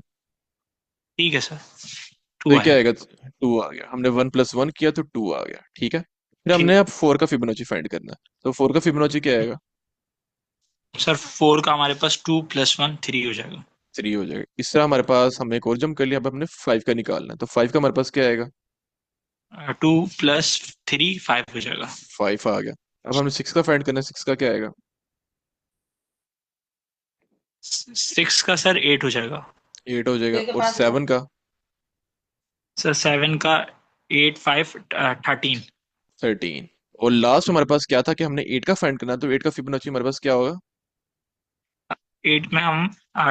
ठीक है सर। तो टू ये क्या आया। आएगा, टू आ गया, हमने वन प्लस वन किया तो टू आ गया, ठीक है। फिर ठीक। हमने अब फोर का फिबोनाची फाइंड करना है, तो फोर का फिबोनाची क्या आएगा। सर फोर का हमारे पास टू प्लस वन थ्री हो जाएगा। थ्री हो जाएगा। इस तरह हमारे पास, हमने एक और जंप कर लिया, अब हमने फाइव का निकालना है, तो फाइव का हमारे पास क्या आएगा। टू प्लस थ्री फाइव हो जाएगा। फाइव आ गया। अब हमें सिक्स का फाइंड करना है, सिक्स का क्या आएगा। सिक्स का सर एट हो जाएगा। एट हो जाएगा। और सेवन का सर सेवन का एट फाइव थर्टीन। थर्टीन। और लास्ट हमारे पास क्या था कि हमने एट का फाइंड करना है, तो एट का फिबोनाची हमारे पास क्या होगा। एट में हम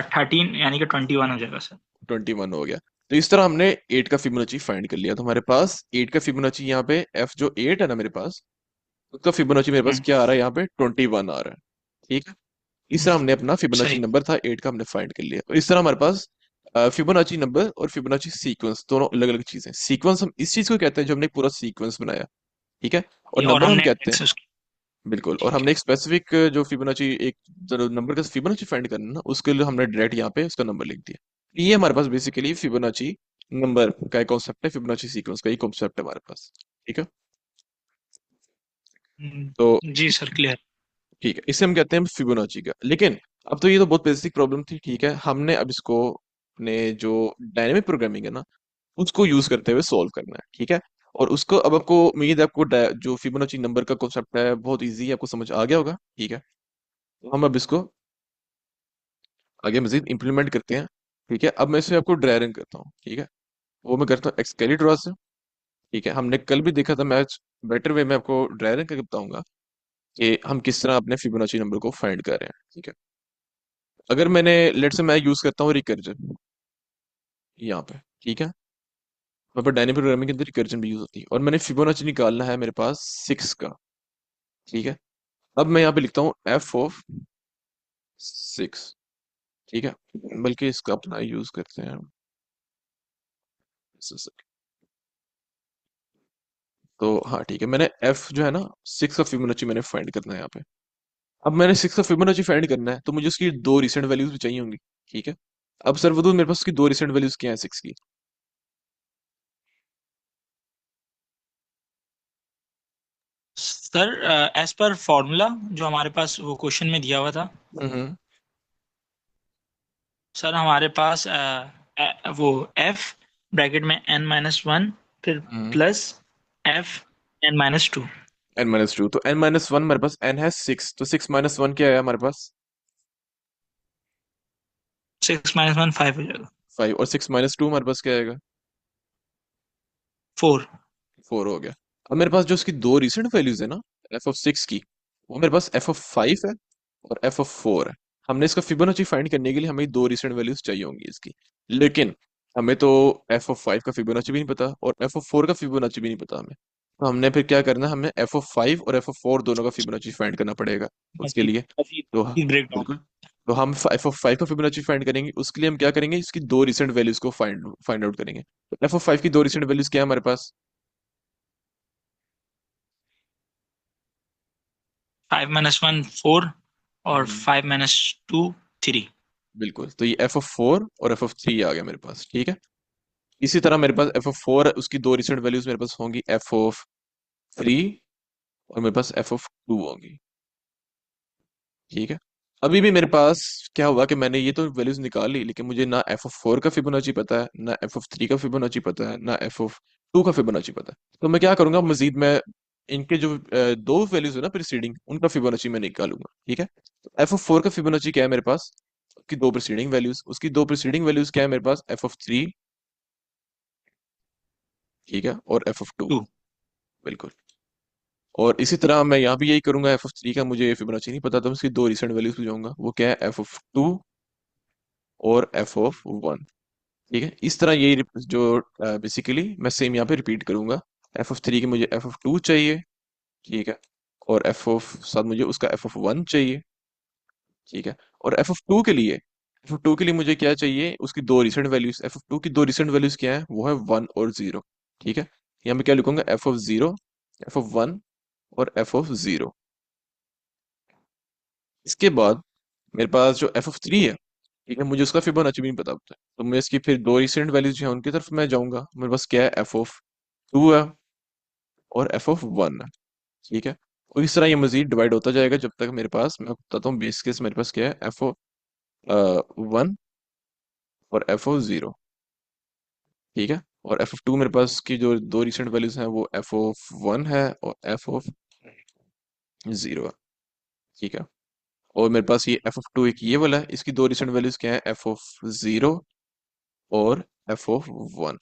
थर्टीन यानी कि ट्वेंटी वन हो जाएगा सर। ट्वेंटी वन हो गया। तो इस तरह हमने एट का फिबोनाची फाइंड कर लिया, तो हमारे पास एट का फिबोनाची यहाँ पे, एफ जो एट है ना मेरे पास, उसका फिबोनाची मेरे पास हम्म। क्या आ रहा है, यहाँ पे ट्वेंटी वन आ रहा है, ठीक है। इस तरह हमने अपना फिबोनाची सही। नंबर था एट का, हमने फाइंड कर लिया। और इस तरह हमारे पास फिबोनाची नंबर और फिबोनाची सीक्वेंस दोनों अलग अलग चीजें हैं। सीक्वेंस हम इस चीज को कहते हैं जो हमने पूरा सीक्वेंस बनाया, ठीक है। और और नंबर हम हमने कहते हैं, एक्सेस की। बिल्कुल, और ठीक हमने एक स्पेसिफिक जो फिबोनाची, एक जो नंबर का फिबोनाची फाइंड करना है ना, उसके लिए हमने डायरेक्ट यहाँ पे उसका नंबर लिख दिया। ये हमारे पास बेसिकली फिबोनाची नंबर का एक कॉन्सेप्ट है, फिबोनाची सीक्वेंस का एक कॉन्सेप्ट है हमारे पास, ठीक है। है। तो जी सर क्लियर। ठीक है, इसे हम कहते हैं फिबोनाची का। लेकिन अब तो ये तो बहुत बेसिक प्रॉब्लम थी, ठीक है, हमने अब इसको अपने जो डायनेमिक प्रोग्रामिंग है ना, उसको यूज करते हुए सॉल्व करना है, ठीक है। और उसको अब आपको उम्मीद है, आपको जो फिबोनाची नंबर का कॉन्सेप्ट है बहुत इजी है, आपको समझ आ गया होगा, ठीक है। तो हम अब इसको आगे मजीद इंप्लीमेंट करते हैं, ठीक है। अब मैं इसे आपको ड्राई रन करता हूँ, ठीक है। वो मैं करता हूँ एक्सकेलीट्रॉस से, ठीक है। हमने कल भी देखा था मैच, बेटर वे में आपको ड्राई रन करके बताऊंगा कि हम किस तरह अपने फिबोनाची नंबर को फाइंड कर रहे हैं, ठीक है। अगर मैंने, लेट से मैं यूज करता हूँ रिकर्जन यहाँ पे, ठीक है। वहाँ पर डायनेमिक प्रोग्रामिंग के अंदर रिकर्जन भी यूज होती है, और मैंने फिबोनाची निकालना है मेरे पास सिक्स का, ठीक है। अब मैं यहाँ पे लिखता हूँ एफ ऑफ सिक्स, ठीक है। बल्कि इसका अपना यूज करते हैं हम। तो हाँ ठीक है, मैंने एफ जो है ना, सिक्स का फिबोनाची मैंने फाइंड करना है यहाँ पे। अब मैंने सिक्स का फिबोनाची फाइंड करना है, तो मुझे उसकी दो रिसेंट वैल्यूज भी चाहिए होंगी, ठीक है। अब सर वो मेरे पास उसकी दो रिसेंट वैल्यूज क्या है सिक्स की। सर एज पर फॉर्मूला जो हमारे पास वो क्वेश्चन में दिया हुआ था, हम्म। सर हमारे पास वो एफ ब्रैकेट में एन माइनस वन फिर hmm. Plus F N minus two. N minus two, तो एन माइनस वन मेरे पास, एन है सिक्स, तो सिक्स माइनस वन क्या है हमारे पास। सिक्स माइनस वन फाइव हो जाएगा। फाइव। और सिक्स माइनस टू हमारे पास क्या आएगा। फोर। फोर हो गया। अब मेरे पास जो उसकी दो रिसेंट वैल्यूज है ना, एफ ऑफ सिक्स की, वो मेरे पास एफ ऑफ फाइव है और एफ ऑफ फोर है। हमने इसका फिबोनाची फाइंड करने के लिए हमें दो रिसेंट वैल्यूज चाहिए होंगी इसकी। लेकिन हमें तो एफ ऑफ फाइव का फिबोनाची भी नहीं पता और एफ ऑफ फोर का फिबोनाची भी नहीं पता हमें। तो हमने फिर क्या करना है, हमें एफ ऑफ फाइव और एफ ऑफ फोर दोनों का फिबोनाची फाइंड करना पड़ेगा उसके मजीद लिए। मजीद तो मजीद ब्रेक डाउन। बिल्कुल, तो हम एफ ऑफ फाइव का फिबोनाची फाइंड करेंगे, उसके लिए हम क्या करेंगे, इसकी दो रिसेंट वैल्यूज को फाइंड फाइंड आउट करेंगे। एफ ऑफ फाइव की दो रिसेंट वैल्यूज क्या है हमारे पास। फाइव माइनस वन फोर और हम्म, फाइव माइनस टू थ्री। बिल्कुल, तो ये एफ ऑफ फोर और एफ ऑफ थ्री आ गया मेरे पास, ठीक है। इसी तरह मेरे पास एफ ऑफ फोर, उसकी दो रिसेंट वैल्यूज मेरे पास होंगी एफ ऑफ थ्री, और मेरे पास एफ ऑफ टू होंगी, ठीक है। अभी भी मेरे पास क्या हुआ कि मैंने ये तो वैल्यूज निकाल ली, लेकिन मुझे ना एफ ऑफ फोर का फिबोनाची पता है, ना एफ ऑफ थ्री का फिबोनाची पता है, ना एफ ऑफ टू का फिबोनाची पता है। तो मैं क्या करूंगा, मजीद मैं इनके जो दो वैल्यूज है ना प्रीसीडिंग, उनका फिबोनाची मैं निकालूंगा, ठीक है। एफ ऑफ फोर का फिबोनाची क्या है मेरे पास, उसकी दो प्रीसीडिंग वैल्यूज, उसकी दो प्रीसीडिंग वैल्यूज क्या है मेरे पास, एफ ऑफ थ्री, ठीक है, और एफ ऑफ टू, टू। बिल्कुल। और इसी तरह मैं यहाँ भी यही करूंगा, एफ ऑफ थ्री का मुझे फिबोनाची नहीं पता, तो मैं उसकी दो रिसेंट वैल्यूज पे जाऊंगा, वो क्या है, एफ ऑफ टू और एफ ऑफ वन, ठीक है। इस तरह ये जो बेसिकली मैं सेम यहाँ पे रिपीट करूंगा। एफ ऑफ थ्री की मुझे एफ ऑफ टू चाहिए, ठीक है। और एफ ऑफ साथ मुझे उसका एफ ऑफ वन चाहिए, ठीक है। और एफ ऑफ टू के लिए f(2) के लिए मुझे क्या चाहिए, उसकी दो रिसेंट वैल्यूज, f(2) की दो रिसेंट वैल्यूज क्या है, वो है 1 और 0। ठीक है, यहाँ पे क्या लिखूंगा, f(0), f(1) और f(0). इसके बाद मेरे पास जो f(3) है, ठीक है, मुझे उसका फिबोनाची भी नहीं पता होता है, तो मैं इसकी फिर दो रिसेंट वैल्यूज जो है उनकी तरफ मैं जाऊंगा। मेरे पास क्या है, f(2) है और f(1) है। ठीक है, और इस तरह ये मजीद डिवाइड होता जाएगा जब तक मेरे पास, मैं बताता हूँ बेस केस मेरे पास क्या है, f(1) और f(0). ठीक है, और f(2) मेरे पास की जो दो रिसेंट वैल्यूज हैं वो f(1) है और f(0) है। ठीक है, और मेरे पास ये f(2) एक ये वाला है, इसकी दो रिसेंट वैल्यूज क्या है, f(0) और f(1).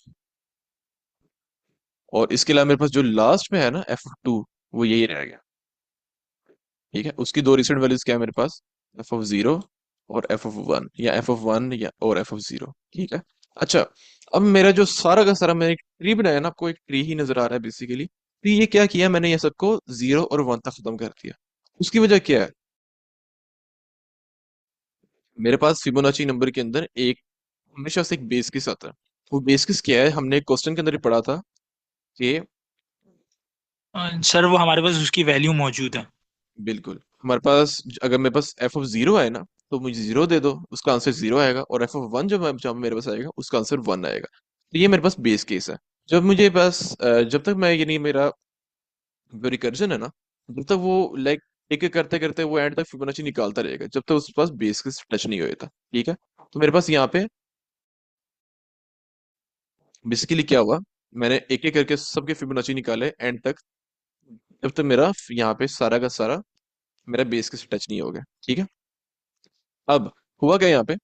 और इसके अलावा मेरे पास जो लास्ट में है ना f(2), वो यही रह गया। ठीक है, उसकी दो रिसेंट वैल्यूज क्या है मेरे पास, f(0) और f(1), या f(1) या और f(0). ठीक है, अच्छा, अब मेरा जो सारा का सारा मैंने एक ट्री बनाया ना, आपको एक ट्री ही नजर आ रहा है बेसिकली, तो ये क्या किया मैंने, ये सबको 0 और 1 तक खत्म कर दिया। उसकी वजह क्या है, मेरे पास फिबोनाची नंबर के अंदर एक हमेशा से एक बेस केस आता है। वो बेस केस क्या है, हमने क्वेश्चन के अंदर ही पढ़ा था कि, सर वो हमारे पास उसकी वैल्यू मौजूद है। बिल्कुल, हमारे पास अगर मेरे पास f(0) है ना, तो मुझे 0 दे दो, उसका आंसर 0 आएगा, और f(1) जब मेरे पास आएगा उसका आंसर 1 आएगा। तो ये मेरे पास बेस केस है। जब मुझे बस जब तक मैं, यानी मेरा जो रिकर्जन है ना, जब तक वो लाइक एक एक करते करते वो एंड तक फिबोनाची निकालता रहेगा, जब तक उसके पास बेस केस टच नहीं होता। ठीक है, तो मेरे पास यहाँ पे बेसिकली क्या हुआ, मैंने एक एक करके सबके फिबोनाची निकाले एंड तक, जब तक मेरा यहाँ पे सारा का सारा मेरा बेस केस टच नहीं हो गया। ठीक है, अब हुआ क्या यहाँ पे,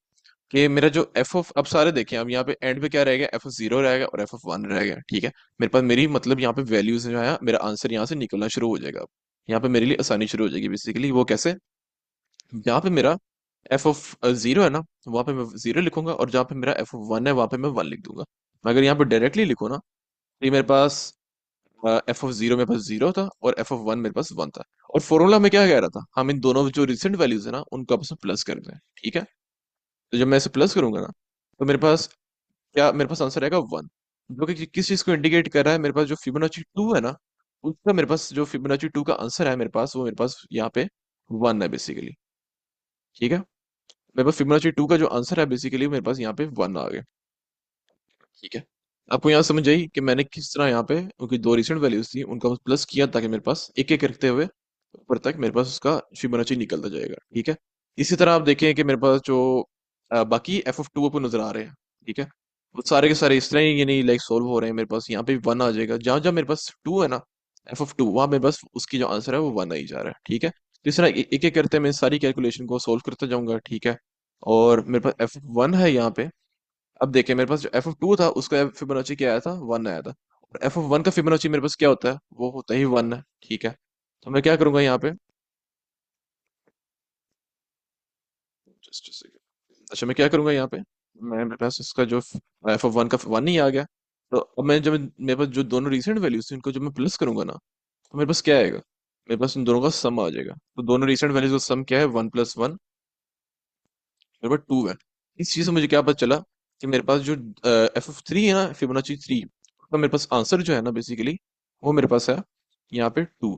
कि मेरा जो अब सारे देखें, अब यहाँ पे एंड पे क्या रहेगा, f(0) रहेगा और f(1) रहेगा। ठीक है, मेरे पास मेरी मतलब यहाँ पे वैल्यूज जो है, मेरा आंसर यहाँ से निकलना शुरू हो जाएगा। अब यहाँ पे मेरे लिए आसानी शुरू हो जाएगी बेसिकली। वो कैसे, जहाँ पे मेरा f(0) है ना, वहाँ पे मैं 0 लिखूंगा, और जहाँ पे मेरा f(1) है वहाँ पे मैं 1 लिख दूंगा। मैं अगर यहाँ पे डायरेक्टली लिखूँ ना, तो ये मेरे पास f(0) मेरे पास 0 था और f(1) मेरे पास 1 था। और फॉर्मूला में क्या कह रहा था, हम इन दोनों जो रिसेंट वैल्यूज है ना उनको आपस में प्लस कर दें। ठीक है, तो जब मैं इसे प्लस करूंगा ना, तो मेरे पास क्या, मेरे पास आंसर आएगा 1, जो कि किस चीज को इंडिकेट कर रहा है, मेरे पास जो फिबोनाची 2 है ना, उसका मेरे पास जो फिबोनाची 2 का आंसर है मेरे पास, वो मेरे पास यहाँ पे 1 है बेसिकली। ठीक है, मेरे पास फिबोनाची 2 का जो आंसर है बेसिकली मेरे पास यहाँ पे 1 आ गया। ठीक है, आपको यहाँ समझ आई कि मैंने किस तरह यहाँ पे उनकी दो रिसेंट वैल्यूज थी उनका प्लस किया, ताकि मेरे पास एक एक करते हुए ऊपर तक मेरे पास उसका फिबोनाची निकलता जाएगा। ठीक है, इसी तरह आप देखें कि मेरे पास जो बाकी f(2) आपको नजर आ रहे हैं, ठीक है, वो सारे के सारे इस तरह ही, यानी लाइक सोल्व हो रहे हैं। मेरे पास यहाँ पे 1 आ जाएगा, जहां जहां मेरे पास 2 है ना, f(2), वहां मेरे पास उसकी जो आंसर है वो 1 आ ही जा रहा है। ठीक है, तो इस तरह एक एक करते मैं सारी कैलकुलेशन को सोल्व करता जाऊंगा। ठीक है, और मेरे पास f(1) है यहाँ पे। अब देखिए, मेरे पास जो f(2) था उसका फिबोनाची क्या आया था, 1 आया था, और f(1) का फिबोनाची मेरे पास क्या होता है, वो होता ही 1 है। ठीक है, तो मैं क्या करूंगा यहाँ पे, जस्ट अच्छा, मैं क्या करूंगा यहाँ पे, मैं, मेरे पास इसका जो f(1) का 1 ही आ गया। तो अब मैं जब मेरे पास जो दोनों रिसेंट वैल्यूज थी उनको जब मैं प्लस करूंगा ना, तो मेरे पास क्या आएगा, मेरे पास उन दोनों का सम आ जाएगा। तो दोनों रिसेंट वैल्यूज का सम क्या है, 1 + 1, मेरे पास 2 है। इस चीज से मुझे क्या पता चला, कि मेरे पास जो f(3) है ना, फिबोनाची 3, तो मेरे पास आंसर जो है ना बेसिकली, वो मेरे पास है यहाँ पे 2।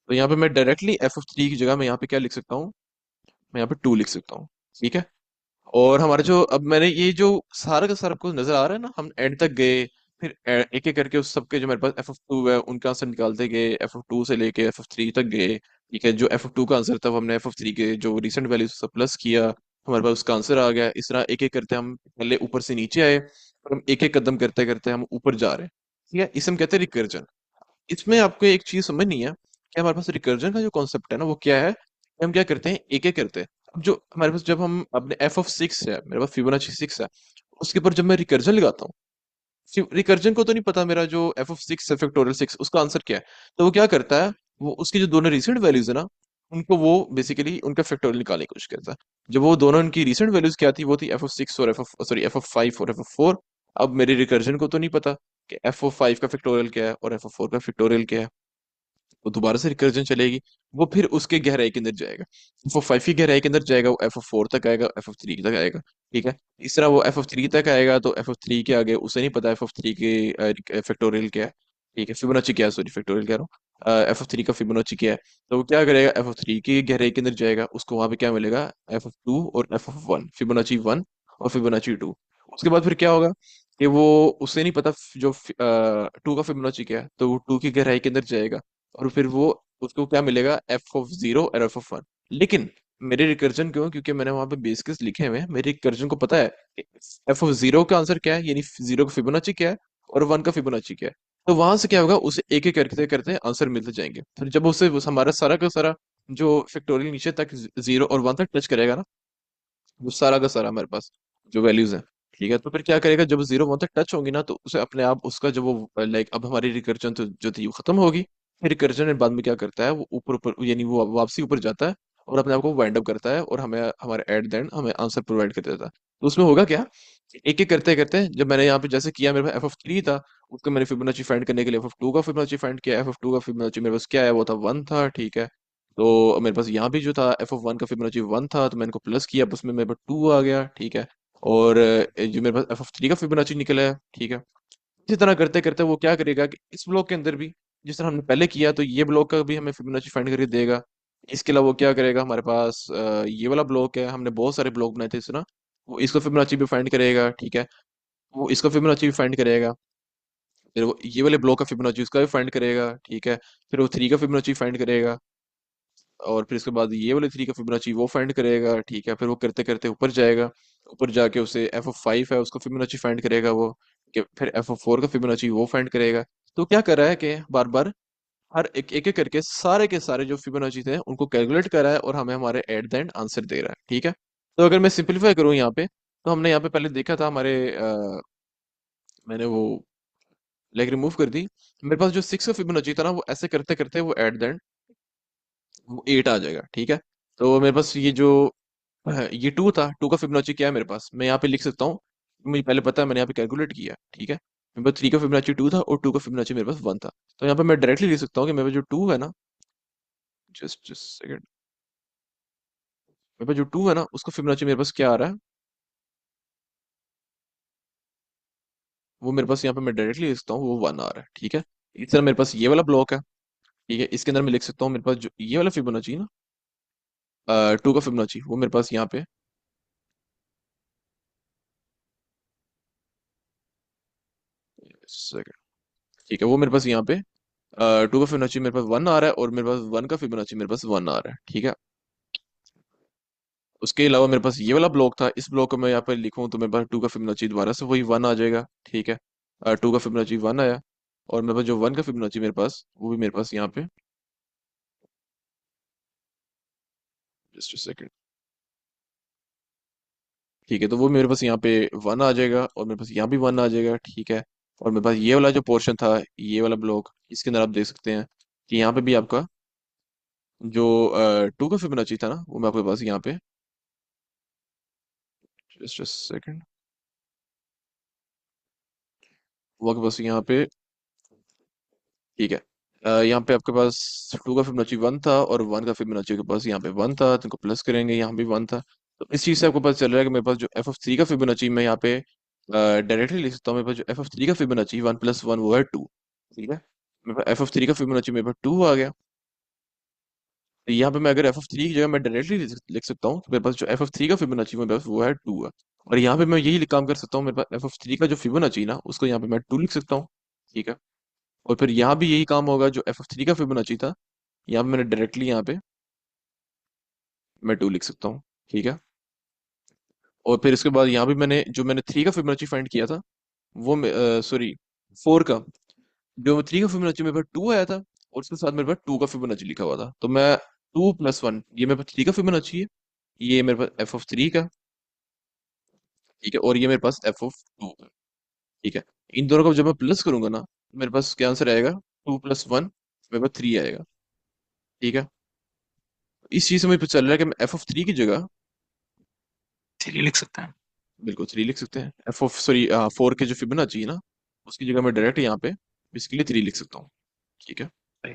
तो यहाँ पे मैं डायरेक्टली f(3) की जगह मैं यहाँ पे क्या लिख सकता हूँ, मैं यहाँ पे 2 लिख सकता हूँ। ठीक है, और हमारे जो, अब मैंने ये जो सारा का सारा आपको नजर आ रहा है ना, हम एंड तक गए, फिर एक एक करके उस सबके जो मेरे पास f(2) है उनका आंसर निकालते गए, f(2) से लेके f(3) तक गए। ठीक है, जो f(2) का आंसर था वो हमने f(3) के जो रिसेंट वैल्यूज सब प्लस किया, हमारे पास उसका आंसर आ गया। इस तरह एक एक करते हम पहले ऊपर से नीचे आए, और हम एक एक कदम करते करते हम ऊपर जा रहे हैं। ठीक है, इसे हम कहते हैं रिकर्जन। इसमें आपको एक चीज समझनी है कि हमारे पास रिकर्जन का जो कॉन्सेप्ट है ना, वो क्या है, कि हम क्या करते हैं, एक एक करते हैं। अब जो हमारे पास, जब हम अपने f(6) है, मेरे पास फिबोनाची 6 है, उसके ऊपर जब मैं रिकर्जन लगाता हूँ, रिकर्जन को तो नहीं पता मेरा जो f(6) है, फैक्टोरियल 6, उसका आंसर क्या है। तो वो क्या करता है, वो उसकी जो दोनों रिसेंट वैल्यूज है ना, उनको वो बेसिकली उनका फैक्टोरियल निकालने की कोशिश करता है। जब वो दोनों उनकी रिसेंट वैल्यूज क्या थी, वो थी f(6) और f(5) और f(4). अब मेरी रिकर्जन को तो नहीं पता कि f(5) का फैक्टोरियल क्या है और f(4) का फैक्टोरियल क्या है। वो दोबारा से रिकर्जन चलेगी, वो फिर उसके गहराई के अंदर जाएगा, F5 की गहराई के अंदर जाएगा, वो F4 तक आएगा, F3 तक आएगा। ठीक है, इस तरह वो F3 तक आएगा, तो F3 के आगे उसे नहीं पता F3 के फैक्टोरियल क्या है। ठीक है, फिबोनाची क्या है, सॉरी फैक्टोरियल कह रहा हूँ, F3 का फिबोनाची क्या है। तो वो क्या करेगा, F3 की गहराई के अंदर जाएगा, उसको वहां पे क्या मिलेगा, F2 और F1, फिबोनाची 1 और फिबोनाची 2। उसके बाद फिर क्या होगा कि वो, उसे नहीं पता जो 2 का फिबोनाची क्या है, तो वो 2 की गहराई के अंदर जाएगा, और फिर वो, उसको क्या मिलेगा, F0 और F1। लेकिन मेरे रिकर्जन क्यों, क्योंकि मैंने वहां पे बेस केस लिखे हुए हैं, मेरे रिकर्जन को पता है F0 का आंसर क्या है, यानी 0 का फिबोनाची क्या है, और 1 का फिबोनाची क्या है। तो वहां से क्या होगा, उसे एक एक करते करते आंसर मिलते जाएंगे, फिर जब हमारा सारा का सारा जो फैक्टोरियल नीचे तक 0 और 1 तक टच करेगा ना, वो सारा का सारा हमारे पास जो वैल्यूज है। ठीक है, तो फिर क्या करेगा, जब 0 1 तक टच होंगी ना, तो उसे अपने आप उसका जो वो लाइक, अब हमारी रिकर्जन तो जो थी वो खत्म होगी। फिर रिकर्जन बाद में क्या करता है, वो ऊपर ऊपर, यानी वो वापसी ऊपर जाता है, और अपने आप को वाइंड अप करता है, और हमें हमारे एट द एंड हमें आंसर प्रोवाइड कर देता है। तो उसमें होगा क्या, एक एक करते करते, जब मैंने यहाँ पे जैसे किया, मेरे पास F3 था, उसको मैंने फिबोनाची फाइंड करने के लिए F2 का फिबोनाची फाइंड किया, F2 का फिबोनाची मेरे पास क्या है, वो था 1 था। ठीक है, तो मेरे पास यहाँ भी जो था F1 का फिबोनाची 1 था, तो मैंने इनको प्लस किया, अब उसमें मेरे पास 2 आ गया। ठीक है, और जो मेरे पास F3 का फिबोनाची निकला है। ठीक है, इसी तरह करते करते वो क्या करेगा कि इस ब्लॉक के अंदर भी, जिस तरह हमने पहले किया, तो ये ब्लॉक का भी हमें फिबोनाची फाइंड करके देगा। इसके अलावा वो क्या करेगा, हमारे पास ये वाला ब्लॉक है, हमने बहुत सारे ब्लॉक बनाए थे इस तरह, वो इसको फिबोनाची भी फाइंड करेगा। ठीक है, वो इसका फिबोनाची भी फाइंड करेगा, फिर वो ये वाले ब्लॉक का फिबोनाची उसका भी फाइंड करेगा। ठीक है, फिर वो 3 का फिबोनाची फाइंड करेगा, और फिर इसके बाद ये वाले 3 का फिबोनाची वो फाइंड करेगा। ठीक है, फिर वो करते करते ऊपर जाएगा, ऊपर जाके उसे F5 है उसका फिबोनाची फाइंड करेगा वो, फिर F4 का फिबोनाची वो फाइंड करेगा। तो क्या कर रहा है कि बार बार हर एक एक करके सारे के सारे जो फिबोनाची थे उनको कैलकुलेट कर रहा है, और हमें हमारे एट द एंड आंसर दे रहा है। ठीक है, तो अगर मैं सिंपलीफाई करूँ यहाँ पे, तो हमने यहाँ पे पहले देखा था हमारे मैंने वो लेग रिमूव कर दी, मेरे पास जो 6 का फिबोनाची था ना, वो ऐसे करते करते वो एट द एंड वो 8 आ जाएगा। ठीक है, तो मेरे पास ये जो ये 2 था, 2 का फिबोनाची क्या है मेरे पास, मैं यहाँ पे लिख सकता हूँ, मुझे पहले पता है, मैंने यहाँ पे कैलकुलेट किया। ठीक है, मेरे पास 3 का फिबोनाची 2 था, और 2 का फिबोनाची मेरे पास 1 था। तो यहाँ पे मैं डायरेक्टली लिख सकता हूँ कि मेरे पास जो 2 है ना, जस्ट जस्ट सेकंड, मेरे पास जो 2 है ना, उसका फिबोनाची मेरे पास क्या आ रहा है, वो मेरे पास यहाँ पे मैं डायरेक्टली लिख सकता हूँ, वो 1 आ रहा है। ठीक है, इस तरह मेरे पास ये वाला ब्लॉक है। ठीक है, इसके अंदर मैं लिख सकता हूँ, मेरे पास जो ये वाला फिबोनाची है ना, 2 का फिबोनाची, वो मेरे पास यहाँ पे सेकंड। ठीक है, वो मेरे पास यहाँ पे 2 का फिबोनाची मेरे पास 1 आ रहा है, और मेरे पास 1 का फिबोनाची मेरे पास 1 आ रहा है। ठीक है, उसके अलावा मेरे पास ये वाला ब्लॉक था, इस ब्लॉक को मैं यहाँ पर लिखूँ, तो मेरे पास 2 का फिबोनाची दोबारा से वही 1 आ जाएगा। ठीक है, 2 का फिबोनाची 1 आया, और मेरे पास जो 1 का फिबोनाची मेरे पास, वो भी मेरे पास यहाँ पे, जस्ट सेकंड। ठीक है, तो वो मेरे पास यहाँ पे 1 आ जाएगा, और मेरे पास यहाँ भी 1 आ जाएगा। ठीक है, और मेरे पास ये वाला जो पोर्शन था, ये वाला ब्लॉक, इसके अंदर आप देख सकते हैं कि यहाँ पे भी आपका जो 2 का फिबोनाची था ना, वो मैं आपके पास यहाँ पे, जस्ट सेकंड, वो आपके पास यहाँ पे। ठीक है, यहाँ पे आपके पास 2 का फिबोनाची 1 था, और 1 का फिबोनाची के पास यहाँ पे 1 था, तो इनको प्लस करेंगे, यहाँ भी 1 था। तो इस चीज़ से आपको पता चल रहा है कि मेरे पास जो F3 का फिबोनाची, मैं यहाँ पे डायरेक्टली लिख सकता हूँ, मेरे पास जो F3 का फिबोनाची 1 + 1 वो है 2। ठीक है, मेरे पास F3 का फिबोनाची मेरे पास 2 आ गया। तो यहाँ पे मैं अगर F3 की जगह मैं डायरेक्टली लिख सकता हूँ, तो मेरे पास जो F3 का फिबोनाची मेरे पास वो है 2 है। और यहाँ पे मैं यही काम कर सकता हूँ, मेरे पास F3 का जो फिबोनाची ना, उसको यहाँ पे मैं 2 लिख सकता हूँ। ठीक है, और फिर यहाँ भी यही काम होगा, जो F3 का फिबोनाची था, यहाँ पे मैंने डायरेक्टली यहाँ पे मैं 2 लिख सकता हूँ। ठीक है, और फिर इसके बाद यहाँ भी मैंने 3 का फिबोनाची फाइंड किया था, वो सॉरी 4 का, जो 3 का फिबोनाची मेरे पास 2 आया था, और उसके साथ मेरे पास 2 का फिबोनाची लिखा हुआ था, तो मैं 2 + 1, ये मेरे पास 3 का फिबोनाची है, ये मेरे पास F3 का। ठीक है, और ये मेरे पास F2 का। ठीक है, इन दोनों को जब मैं प्लस करूंगा ना, मेरे पास क्या आंसर आएगा, 2 + 1 मेरे पास 3 आएगा। ठीक है, इस चीज से मुझे पता चल रहा है कि मैं F3 की जगह, थ्री लिख सकते हैं। बिल्कुल 3 लिख सकते हैं, सॉरी 4 के जो फिबोनाची है ना, उसकी जगह मैं डायरेक्ट यहाँ पे इसके लिए 3 लिख सकता हूँ। ठीक है, सही।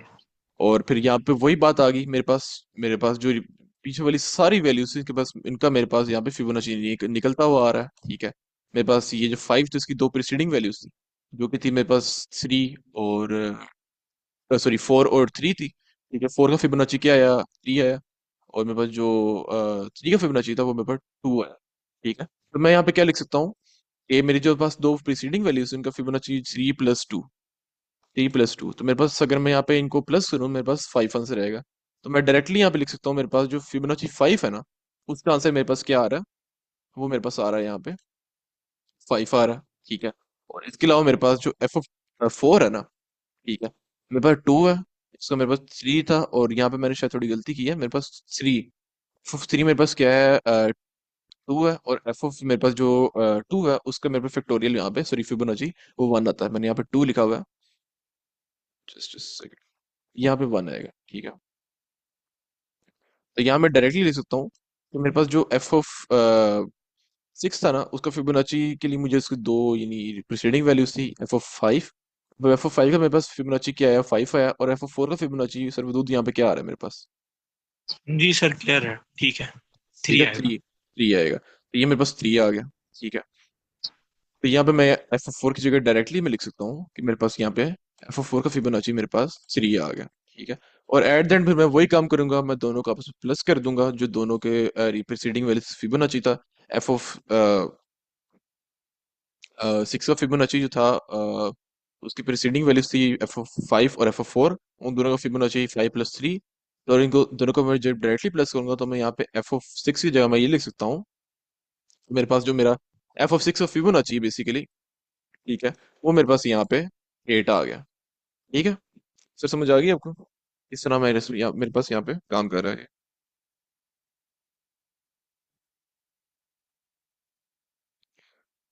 और फिर यहाँ पे वही बात आ गई मेरे पास जो पीछे वाली सारी वैल्यूज थी, इनके पास इनका मेरे पास यहाँ पे फिबोनाची निकलता हुआ आ रहा है, ठीक है। मेरे पास ये जो 5 थी, इसकी दो प्रीसीडिंग वैल्यूज थी, जो कि थी मेरे पास 3 और सॉरी 4 और 3 थी, ठीक है। 4 का फिबोनाची क्या आया, 3 आया। और मेरे पास जो 3 का फिबोनाची था वो मेरे पास 2 आया, ठीक है। तो मैं यहाँ पे क्या लिख सकता हूँ, ये मेरी जो पास दो प्रीसीडिंग वैल्यूज उनका फिबोनाची 3 + 2, 3 + 2, तो मेरे पास अगर मैं यहाँ पे इनको प्लस करूँ मेरे पास 5 आंसर आएगा। तो मैं डायरेक्टली यहाँ पे लिख सकता हूँ, मेरे पास जो फिबोनाची 5 है ना, उसका आंसर मेरे पास क्या आ रहा है, वो मेरे पास आ रहा है यहाँ पे 5 आ रहा है, ठीक है। और इसके अलावा मेरे पास जो F4 है ना, ठीक है, मेरे पास 2 है, इसका मेरे पास 3 था, और यहाँ पे मैंने शायद थोड़ी गलती की है, मेरे पास 3 मेरे पास क्या है, 2 है, और F मेरे पास जो 2 है उसका मेरे पास फैक्टोरियल यहाँ पे सॉरी फिबोनाची वो 1 आता है, मैंने यहाँ पे 2 लिखा हुआ है, जस्ट सेकंड, यहाँ पे 1 आएगा, ठीक है। तो यहाँ मैं डायरेक्टली लिख सकता हूँ कि मेरे पास जो F6 था ना, उसका फिबोनाची के लिए मुझे उसकी दो यानी प्रीसीडिंग वैल्यूज थी F5। तो F5 का मेरे पास फिबोनाची क्या आया, 5 आया, और F4 का फिबोनाची सर्वदूत यहाँ पे क्या आ रहा है मेरे पास, जी सर, क्लियर है, ठीक है, ठीक 3 है, आएगा। 3 आएगा, तो ये मेरे पास 3 आ गया, ठीक है। तो यहाँ पे मैं F4 की जगह डायरेक्टली मैं लिख सकता हूँ कि मेरे पास यहाँ पे F4 का फिबोनाची मेरे पास 3 आ गया, ठीक है। और एट द एंड फिर मैं वही काम करूंगा, मैं दोनों का आपस में प्लस कर दूंगा, जो दोनों के प्रीसीडिंग वैल्यू फिबोनाची था, F6 का फिबोनाची जो था उसकी प्रीसीडिंग वैल्यूज थी F5 और F4, उन दोनों का फिबोनाची 5 + 3, और इनको दोनों को मैं जब डायरेक्टली प्लस करूंगा तो मैं यहाँ पे F6 की जगह मैं ये लिख सकता हूँ, मेरे पास जो मेरा F6 का फिबोनाची बेसिकली, ठीक है, वो मेरे पास यहाँ पे 8 आ गया, ठीक है। सर समझ आ गई आपको, इस तरह मेरे पास यहाँ पे काम कर रहा है।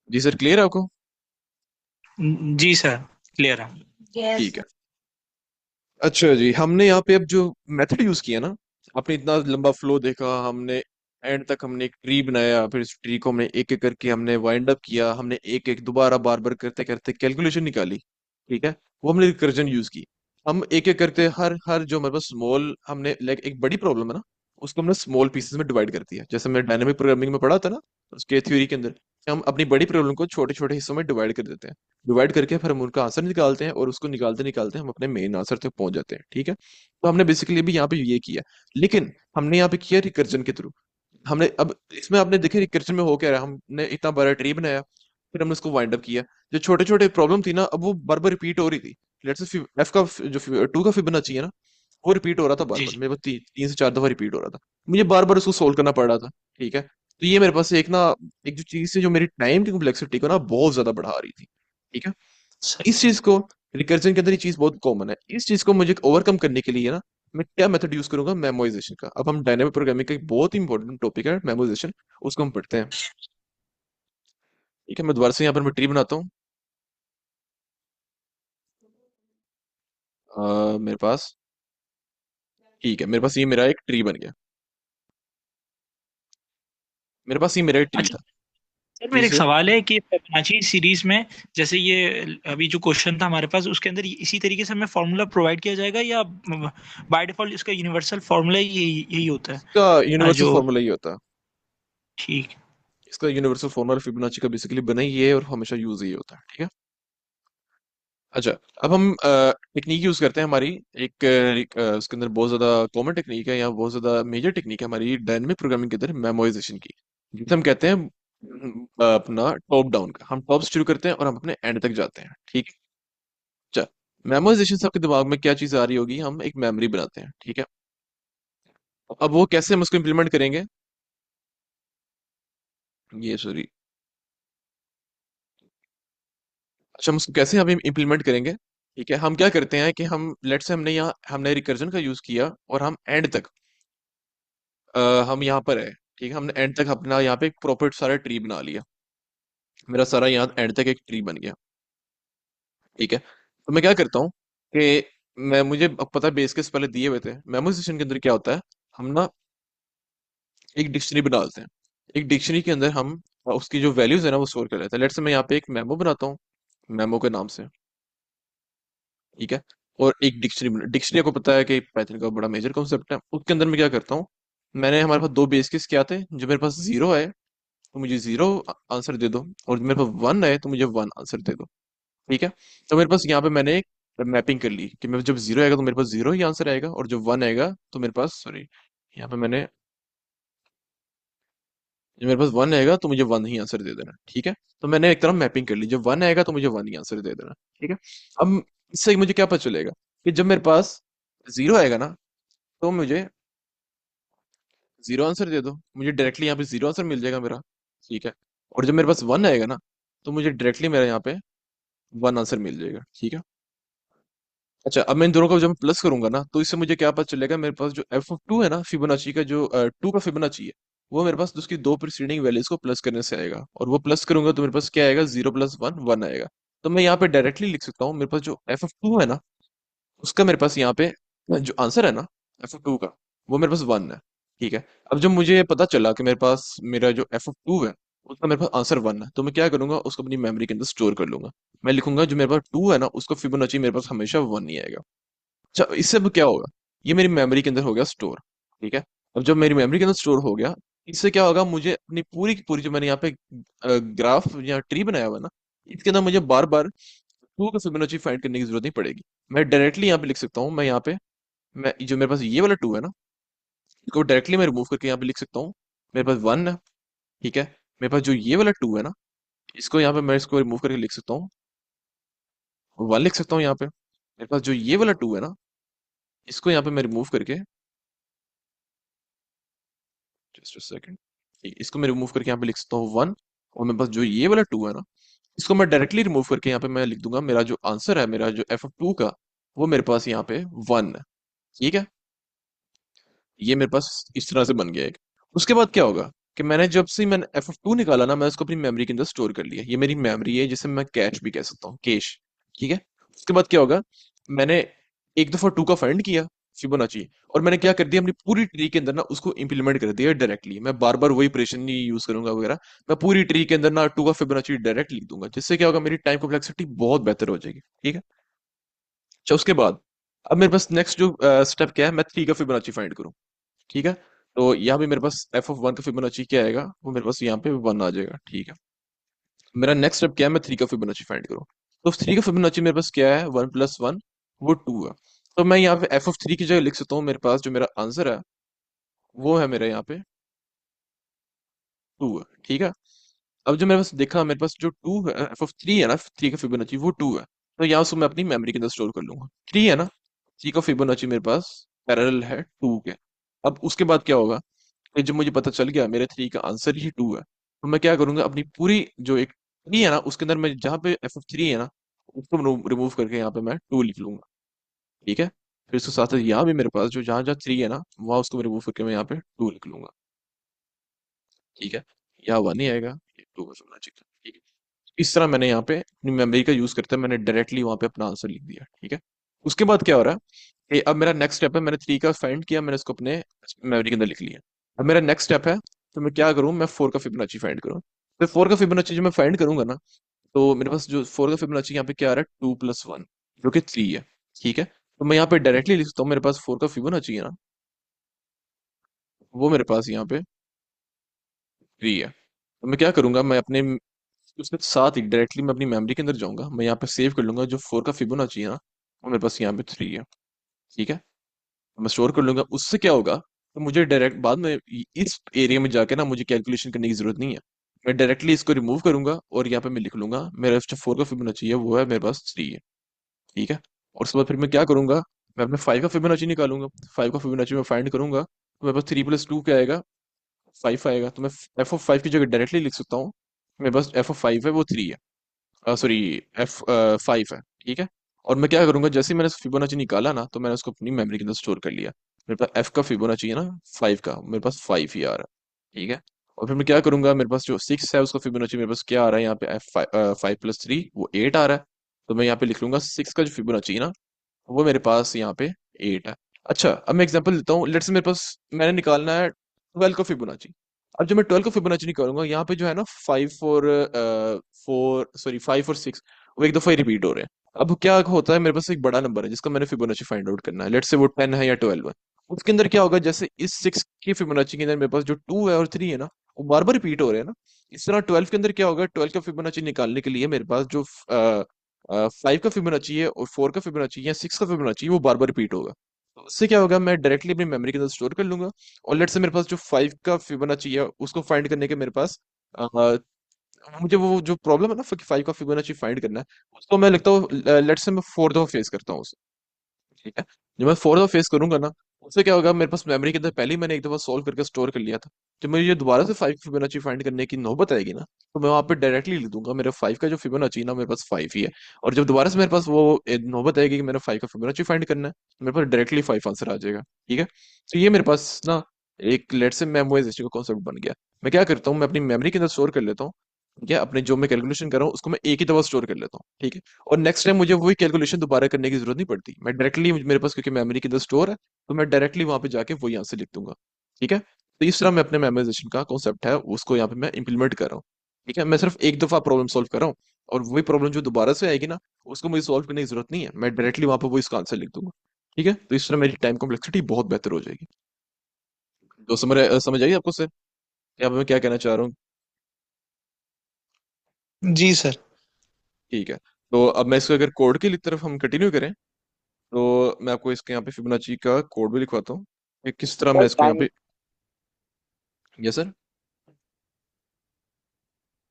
जी सर, क्लियर है आपको? जी सर, क्लियर है। ठीक है। अच्छा जी, हमने यहाँ पे अब जो मेथड यूज किया ना, आपने इतना लंबा फ्लो देखा, हमने एंड तक हमने एक ट्री बनाया, फिर इस ट्री को हमने एक एक करके हमने वाइंड अप किया, हमने एक एक दोबारा बार बार करते करते कैलकुलेशन निकाली, ठीक है। वो हमने रिकर्जन यूज की, हम एक एक करते हर हर जो हमारे पास स्मॉल हमने लाइक एक बड़ी प्रॉब्लम है ना, उसको हमने स्मॉल पीसेस में डिवाइड कर दिया, जैसे हमने डायनेमिक प्रोग्रामिंग में पढ़ा था ना, उसके थ्योरी के अंदर कि हम अपनी बड़ी प्रॉब्लम को छोटे छोटे हिस्सों में डिवाइड कर देते हैं, डिवाइड करके फिर हम उनका आंसर निकालते हैं, और उसको निकालते निकालते हम अपने मेन आंसर तक पहुंच जाते हैं, ठीक है। तो हमने बेसिकली भी यहाँ पे ये किया, लेकिन हमने यहाँ पे किया रिकर्जन के थ्रू। हमने अब इसमें आपने देखे रिकर्जन में हो क्या रहा है, हमने इतना बड़ा ट्री बनाया, फिर हमने उसको वाइंड अप किया, जो छोटे छोटे प्रॉब्लम थी ना, अब वो बार बार रिपीट हो रही थी। लेट्स से एफ का जो 2 का फिबोनाची है ना, वो रिपीट हो रहा था बार जी बार, जी। मेरे पास 3 से 4 दफा रिपीट हो रहा था, मुझे बार बार उसको सोल्व करना पड़ रहा था, ठीक है। तो ये मेरे पास एक ना, एक जो चीज थी जो मेरी टाइम की कॉम्प्लेक्सिटी को ना बहुत ज्यादा बढ़ा रही थी, ठीक है। सही। इस चीज को रिकर्जन के अंदर ये चीज बहुत कॉमन है, इस चीज को मुझे ओवरकम करने के लिए ना, मैं क्या मेथड यूज करूंगा, मेमोराइजेशन का। अब हम डायनामिक प्रोग्रामिंग का एक बहुत ही इंपॉर्टेंट टॉपिक है मेमोराइजेशन, उसको हम पढ़ते हैं, ठीक है। मैं दोबारा से यहाँ पर मैं ट्री बनाता हूँ, मेरे पास, ठीक है, मेरे पास ये मेरा एक ट्री बन गया, मेरे पास ये मेरा एक ट्री अच्छा था। सर, जी मेरा एक सर। सवाल है कि फिबोनाची सीरीज में, जैसे ये अभी जो क्वेश्चन था हमारे पास, उसके अंदर इसी तरीके से हमें फॉर्मूला प्रोवाइड किया जाएगा, या बाय डिफॉल्ट इसका यूनिवर्सल फॉर्मूला यही यही होता है? इसका यूनिवर्सल जो फॉर्मूला ये होता है, ठीक। इसका यूनिवर्सल फॉर्मूला फिबोनाची का बेसिकली बना ही ये है, और हमेशा यूज ही होता है, ठीक है। अच्छा, अब हम टेक्निक यूज करते हैं हमारी, उसके अंदर बहुत ज्यादा कॉमन टेक्निक है, या बहुत ज्यादा मेजर टेक्निक है हमारी डायनेमिक प्रोग्रामिंग के अंदर, मेमोराइजेशन की, जिसे हम कहते हैं अपना टॉप डाउन का। हम टॉप से शुरू करते हैं और हम अपने एंड तक जाते हैं, ठीक है। अच्छा, मेमोराइजेशन से आपके दिमाग में क्या चीज आ रही होगी, हम एक मेमोरी बनाते हैं, ठीक है। अब वो कैसे हम उसको इम्प्लीमेंट करेंगे, ये सॉरी, अच्छा हम उसको कैसे हम इम्प्लीमेंट करेंगे, ठीक है। हम क्या करते हैं कि हम लेट से हमने यहाँ हमने रिकर्जन का यूज किया, और हम एंड तक हम यहाँ पर है, ठीक है, हमने एंड तक अपना यहाँ पे एक प्रॉपर सारा ट्री बना लिया, मेरा सारा यहाँ एंड तक एक ट्री बन गया, ठीक है। तो मैं क्या करता हूँ कि मैं मुझे अब पता है बेस केस पहले दिए हुए थे, मेमोराइजेशन के अंदर क्या होता है, हम ना एक डिक्शनरी बना लेते हैं, एक डिक्शनरी के अंदर हम उसकी जो वैल्यूज है ना वो स्टोर कर लेते हैं। लेट्स से मैं यहाँ पे एक मेमो बनाता हूँ, मेमो के नाम से, ठीक है। और एक डिक्शनरी। डिक्शनरी को पता है कि पाइथन का बड़ा मेजर कॉन्सेप्ट है। उसके अंदर मैं क्या करता हूँ, मैंने हमारे पास दो बेस केस क्या आते हैं, जो मेरे पास जीरो है तो मुझे जीरो आंसर दे दो, और मेरे पास वन है तो मुझे वन आंसर दे दो। ठीक है। तो मेरे पास यहाँ पे मैंने एक मैपिंग कर ली कि मैं जब जीरो आएगा तो मेरे पास जीरो ही आंसर आएगा, और जब वन आएगा तो मेरे पास, सॉरी, यहाँ पे मैंने, जब मेरे पास वन आएगा तो मुझे वन ही आंसर दे देना। ठीक है। तो मैंने एक तरह मैपिंग कर ली, जब वन आएगा तो मुझे वन ही आंसर दे देना। ठीक है। अब इससे मुझे क्या पता चलेगा कि जब मेरे पास जीरो आएगा ना तो मुझे जीरो आंसर दे दो, मुझे डायरेक्टली यहाँ पे जीरो आंसर मिल जाएगा मेरा। ठीक है। और जब मेरे पास वन आएगा ना तो मुझे डायरेक्टली मेरा यहाँ पे वन आंसर मिल जाएगा। ठीक है। अच्छा, अब मैं इन दोनों को जब प्लस करूंगा ना तो इससे मुझे क्या पता चलेगा, मेरे पास जो एफ ऑफ टू है ना, फिबोनाची का जो टू का फिबोनाची है, वो मेरे पास उसकी दो प्रीसीडिंग वैल्यूज को प्लस करने से आएगा, और वो प्लस करूंगा तो मेरे पास क्या आएगा, जीरो प्लस वन वन आएगा। तो मैं यहाँ पे डायरेक्टली लिख सकता हूँ, मेरे पास जो एफ ऑफ टू है ना, उसका मेरे पास यहाँ पे जो आंसर है ना एफ ऑफ टू का, वो मेरे पास वन है। ठीक है। अब जब मुझे पता चला कि मेरे पास मेरा जो एफ ऑफ टू है उसका मेरे पास आंसर वन है, तो मैं क्या करूंगा, उसको अपनी मेमोरी के अंदर स्टोर कर लूंगा। मैं लिखूंगा जो मेरे पास टू है ना उसका फिबोनाची मेरे पास हमेशा वन ही आएगा। अच्छा, इससे अब क्या होगा, ये मेरी मेमोरी के अंदर हो गया स्टोर। ठीक है। अब जब मेरी मेमोरी के अंदर स्टोर हो गया, इससे क्या होगा, मुझे अपनी पूरी की पूरी जो मैंने यहाँ पे ग्राफ या ट्री बनाया हुआ है ना, इसके अंदर मुझे बार बार टू का फिबोनाची फाइंड करने की जरूरत नहीं पड़ेगी। मैं डायरेक्टली यहाँ पे लिख सकता हूँ, मैं यहाँ पे, मैं जो मेरे पास ये वाला टू है ना, इसको डायरेक्टली मैं रिमूव करके यहाँ पे लिख सकता हूँ, मेरे पास वन है। ठीक है। मेरे पास जो ये वाला टू है ना, इसको यहाँ पे मैं इसको रिमूव करके लिख सकता हूँ, वन लिख सकता हूँ यहाँ पे। मेरे पास जो ये वाला टू है ना, इसको यहाँ पे मैं रिमूव करके, जस्ट अ सेकंड, इसको मैं रिमूव करके यहाँ पे लिख सकता हूँ वन। और मेरे पास जो ये वाला टू है ना, इसको मैं डायरेक्टली रिमूव करके यहाँ पे मैं लिख दूंगा, मेरा जो आंसर है, मेरा जो एफ ऑफ टू का, वो मेरे पास यहाँ पे वन है। ठीक है। ये मेरे पास इस तरह से बन गया एक। उसके बाद क्या होगा कि मैंने जब से मैंने एफ ऑफ टू निकाला ना, मैं उसको अपनी मेमोरी के अंदर स्टोर कर लिया। ये मेरी मेमोरी है, जिसे मैं कैश भी कह सकता हूँ, कैश। ठीक है। उसके बाद क्या होगा, मैंने एक दफा टू का फाइंड किया फिबोनाची, और मैंने क्या कर दिया, अपनी पूरी ट्री के अंदर ना उसको इंप्लीमेंट कर दिया डायरेक्टली। मैं बार बार वही ऑपरेशन नहीं यूज करूंगा वगैरह, मैं पूरी ट्री के अंदर ना टू का फिबोनाची डायरेक्ट लिख दूंगा, जिससे क्या होगा, मेरी टाइम कॉम्प्लेक्सिटी बहुत बेहतर हो जाएगी। ठीक है। अच्छा, उसके बाद अब मेरे पास नेक्स्ट जो स्टेप क्या है, मैं थ्री का फिबोनाची फाइंड करूँ। ठीक है। तो यहाँ पे मेरे पास एफ ऑफ वन का फिबोनाची क्या आएगा, वो मेरे पास यहाँ पे वन आ जाएगा। ठीक है। मेरा नेक्स्ट स्टेप क्या है, मैं थ्री का फिबोनाची फाइंड करूँ। तो थ्री का फिबोनाची मेरे पास क्या है, वन प्लस वन, वो टू है। तो मैं यहाँ पे एफ ऑफ थ्री की जगह लिख सकता हूँ, मेरे पास जो मेरा आंसर है वो है मेरे यहाँ पे टू है। ठीक है। अब जो मेरे पास देखा, मेरे पास जो टू है, एफ ऑफ थ्री है ना, थ्री का फिबोनाची वो टू है। तो यहाँ से मैं अपनी मेमोरी के अंदर स्टोर कर लूंगा, थ्री है ना, थ्री का फिबोनाची मेरे पास पैरेलल है टू के। अब उसके बाद क्या होगा, कि जब मुझे पता चल गया मेरे थ्री का आंसर ही टू है, तो मैं क्या करूंगा, अपनी पूरी जो एक थ्री है ना उसके अंदर मैं जहाँ पे एफ ऑफ थ्री है ना, उसको रिमूव करके यहाँ पे मैं टू लिख लूंगा। ठीक है। फिर उसके साथ साथ यहाँ भी मेरे पास जो जहाँ जहाँ थ्री है ना, वहाँ उसको रिमूव करके मैं यहाँ पे टू लिख लूंगा। ठीक है। यहाँ वन ही आएगा, ये टू का फिबोनाची था। ठीक है। इस तरह मैंने यहाँ पे अपनी मेमोरी का यूज करते मैंने डायरेक्टली वहां पे अपना आंसर लिख दिया। ठीक है। उसके बाद क्या हो रहा है कि अब मेरा नेक्स्ट स्टेप है, मैंने थ्री का फाइंड किया, मैंने इसको अपने मेमोरी के अंदर लिख लिया। अब मेरा नेक्स्ट स्टेप है, तो मैं क्या करूँ, मैं फोर का फिबोनाची फाइंड करूँ। तो फोर का फिबोनाची जो मैं फाइंड करूंगा ना, तो मेरे पास जो फोर का फिबोनाची यहाँ पे क्या आ रहा है, टू प्लस वन, जो कि थ्री है। ठीक है। तो मैं यहाँ पे डायरेक्टली लिख सकता हूँ, मेरे पास फोर का फिबोनाची है ना, वो मेरे पास यहाँ पे थ्री है। तो मैं क्या करूंगा, मैं अपने उसके साथ ही डायरेक्टली मैं अपनी मेमोरी के अंदर जाऊंगा, मैं यहाँ पे सेव कर लूंगा जो फोर का फिबोनाची है ना, वो मेरे पास यहाँ पे थ्री है। ठीक है। तो मैं स्टोर कर लूंगा, उससे क्या होगा, तो मुझे डायरेक्ट बाद में इस एरिया में जाके ना मुझे कैलकुलेशन करने की जरूरत नहीं है। मैं डायरेक्टली इसको रिमूव करूंगा और यहाँ पे मैं लिख लूंगा मेरा जो फोर का फिबोनाची है वो है मेरे पास थ्री है। ठीक है। और उसके बाद फिर मैं क्या करूंगा, मैं अपने फाइव का फिबोनाची निकालूंगा। फाइव का फिबोनाची मैं फाइंड करूंगा, तो मेरे पास थ्री प्लस टू क्या आएगा, फाइव आएगा। तो मैं एफ ऑफ फाइव की जगह डायरेक्टली लिख सकता हूँ, मेरे पास एफ ऑफ फाइव है वो थ्री है, सॉरी, एफ फाइव है। ठीक है। और मैं क्या करूंगा, जैसे ही मैंने फिबोनाची निकाला ना, तो मैंने उसको अपनी मेमोरी के अंदर स्टोर कर लिया। मेरे पास एफ का फिबोनाची है ना, फाइव का, मेरे पास फाइव ही आ रहा है। ठीक है। और फिर मैं क्या करूंगा, मेरे पास जो सिक्स है उसका फिबोनाची मेरे पास क्या आ रहा है, यहाँ पे एफ फाइव प्लस थ्री वो एट आ रहा है। तो मैं यहाँ पे लिख लूंगा सिक्स का जो फिबोनाची है ना, वो मेरे पास यहाँ पे एट है। अच्छा, अब मैं एग्जांपल देता हूँ, लेट्स से मेरे पास मैंने निकालना है ट्वेल्व का फिबोनाची। अब जब मैं ट्वेल्व का फिबोनाची निकालूंगा, यहाँ पे जो है ना फाइव और फोर, सॉरी, फाइव और सिक्स, वो एक दफा ही रिपीट हो रहे हैं। अब क्या होता है, मेरे पास एक बड़ा नंबर है जिसका मैंने फिबोनाची फाइंड आउट करना है, लेट्स से वो 10 है या 12 है। उसके अंदर क्या होगा, जैसे इस 6 की फिबोनाची के अंदर मेरे पास जो 2 है और 3 है ना, वो बार बार रिपीट हो रहे हैं ना। इस तरह 12 के अंदर क्या होगा, 12 का फिबोनाची निकालने के लिए मेरे पास जो 5 का फिबोनाची है और 4 का फिबोनाची है या 6 का फिबोनाची है, वो बार बार रिपीट होगा। तो उससे क्या होगा, मैं डायरेक्टली अपनी मेमोरी के अंदर स्टोर कर लूंगा। और लेट्स से मेरे पास जो 5 का फिबोनाची है उसको फाइंड करने के मेरे पास मुझे वो जो प्रॉब्लम है ना 5 का फिबोनाची फाइंड करना है, उसको मैं लिखता हूँ, लेट्स से मैं 4 दफा फेस करता हूँ उसे। ठीक है, जब मैं 4 दफा फेस करूंगा ना, उससे क्या होगा, मेरे पास मेमोरी के अंदर पहले ही मैंने एक दफा सॉल्व करके स्टोर कर लिया था। जब मुझे ये दोबारा से 5 फिबोनाची फाइंड करने की नौबत आएगी ना, तो मैं वहां पे डायरेक्टली लिख दूंगा मेरे 5 का जो फिबोनाची ना मेरे पास 5 ही है। और जब दोबारा से मेरे पास वो नौबत आएगी कि मैंने 5 का फिबोनाची फाइंड करना है, तो मेरे पास डायरेक्टली 5 आंसर आ जाएगा। ठीक है, तो ये मेरे पास ना एक लेट से मेमोराइजेशन का कॉन्सेप्ट बन गया। मैं क्या करता हूँ, मैं अपनी मेमोरी के अंदर स्टोर कर लेता हूँ। ठीक है, अपने जो मैं कैलकुलेशन कर रहा हूँ उसको मैं एक ही दफा स्टोर कर लेता हूँ। ठीक है, और नेक्स्ट टाइम मुझे वही कैलकुलेशन दोबारा करने की जरूरत नहीं पड़ती, मैं डायरेक्टली, मेरे पास क्योंकि मेमोरी के अंदर स्टोर है, तो मैं डायरेक्टली वहां पे जाके वही आंसर लिख दूंगा। ठीक है, तो इस तरह मैं अपने मेमोराइजेशन का कॉन्सेप्ट है उसको यहाँ पे मैं इंप्लीमेंट कर रहा हूँ। ठीक है, मैं सिर्फ एक दफा प्रॉब्लम सॉल्व कर रहा हूँ, और वही प्रॉब्लम जो दोबारा से आएगी ना, उसको मुझे सॉल्व करने की जरूरत नहीं है, मैं डायरेक्टली वहां पर वो इसका आंसर लिख दूंगा। ठीक है, तो इस तरह मेरी टाइम कॉम्प्लेक्सिटी बहुत बेहतर हो जाएगी। तो समझ आई आपको सर, यहाँ पे मैं क्या कहना चाह रहा हूँ? जी सर। ठीक है, तो अब मैं इसको अगर कोड की तरफ हम कंटिन्यू करें, तो मैं आपको इसके यहाँ पे फिबोनाची का कोड भी लिखवाता हूँ कि किस तरह मैं सर इसको यहाँ टाइम पे। Yes sir.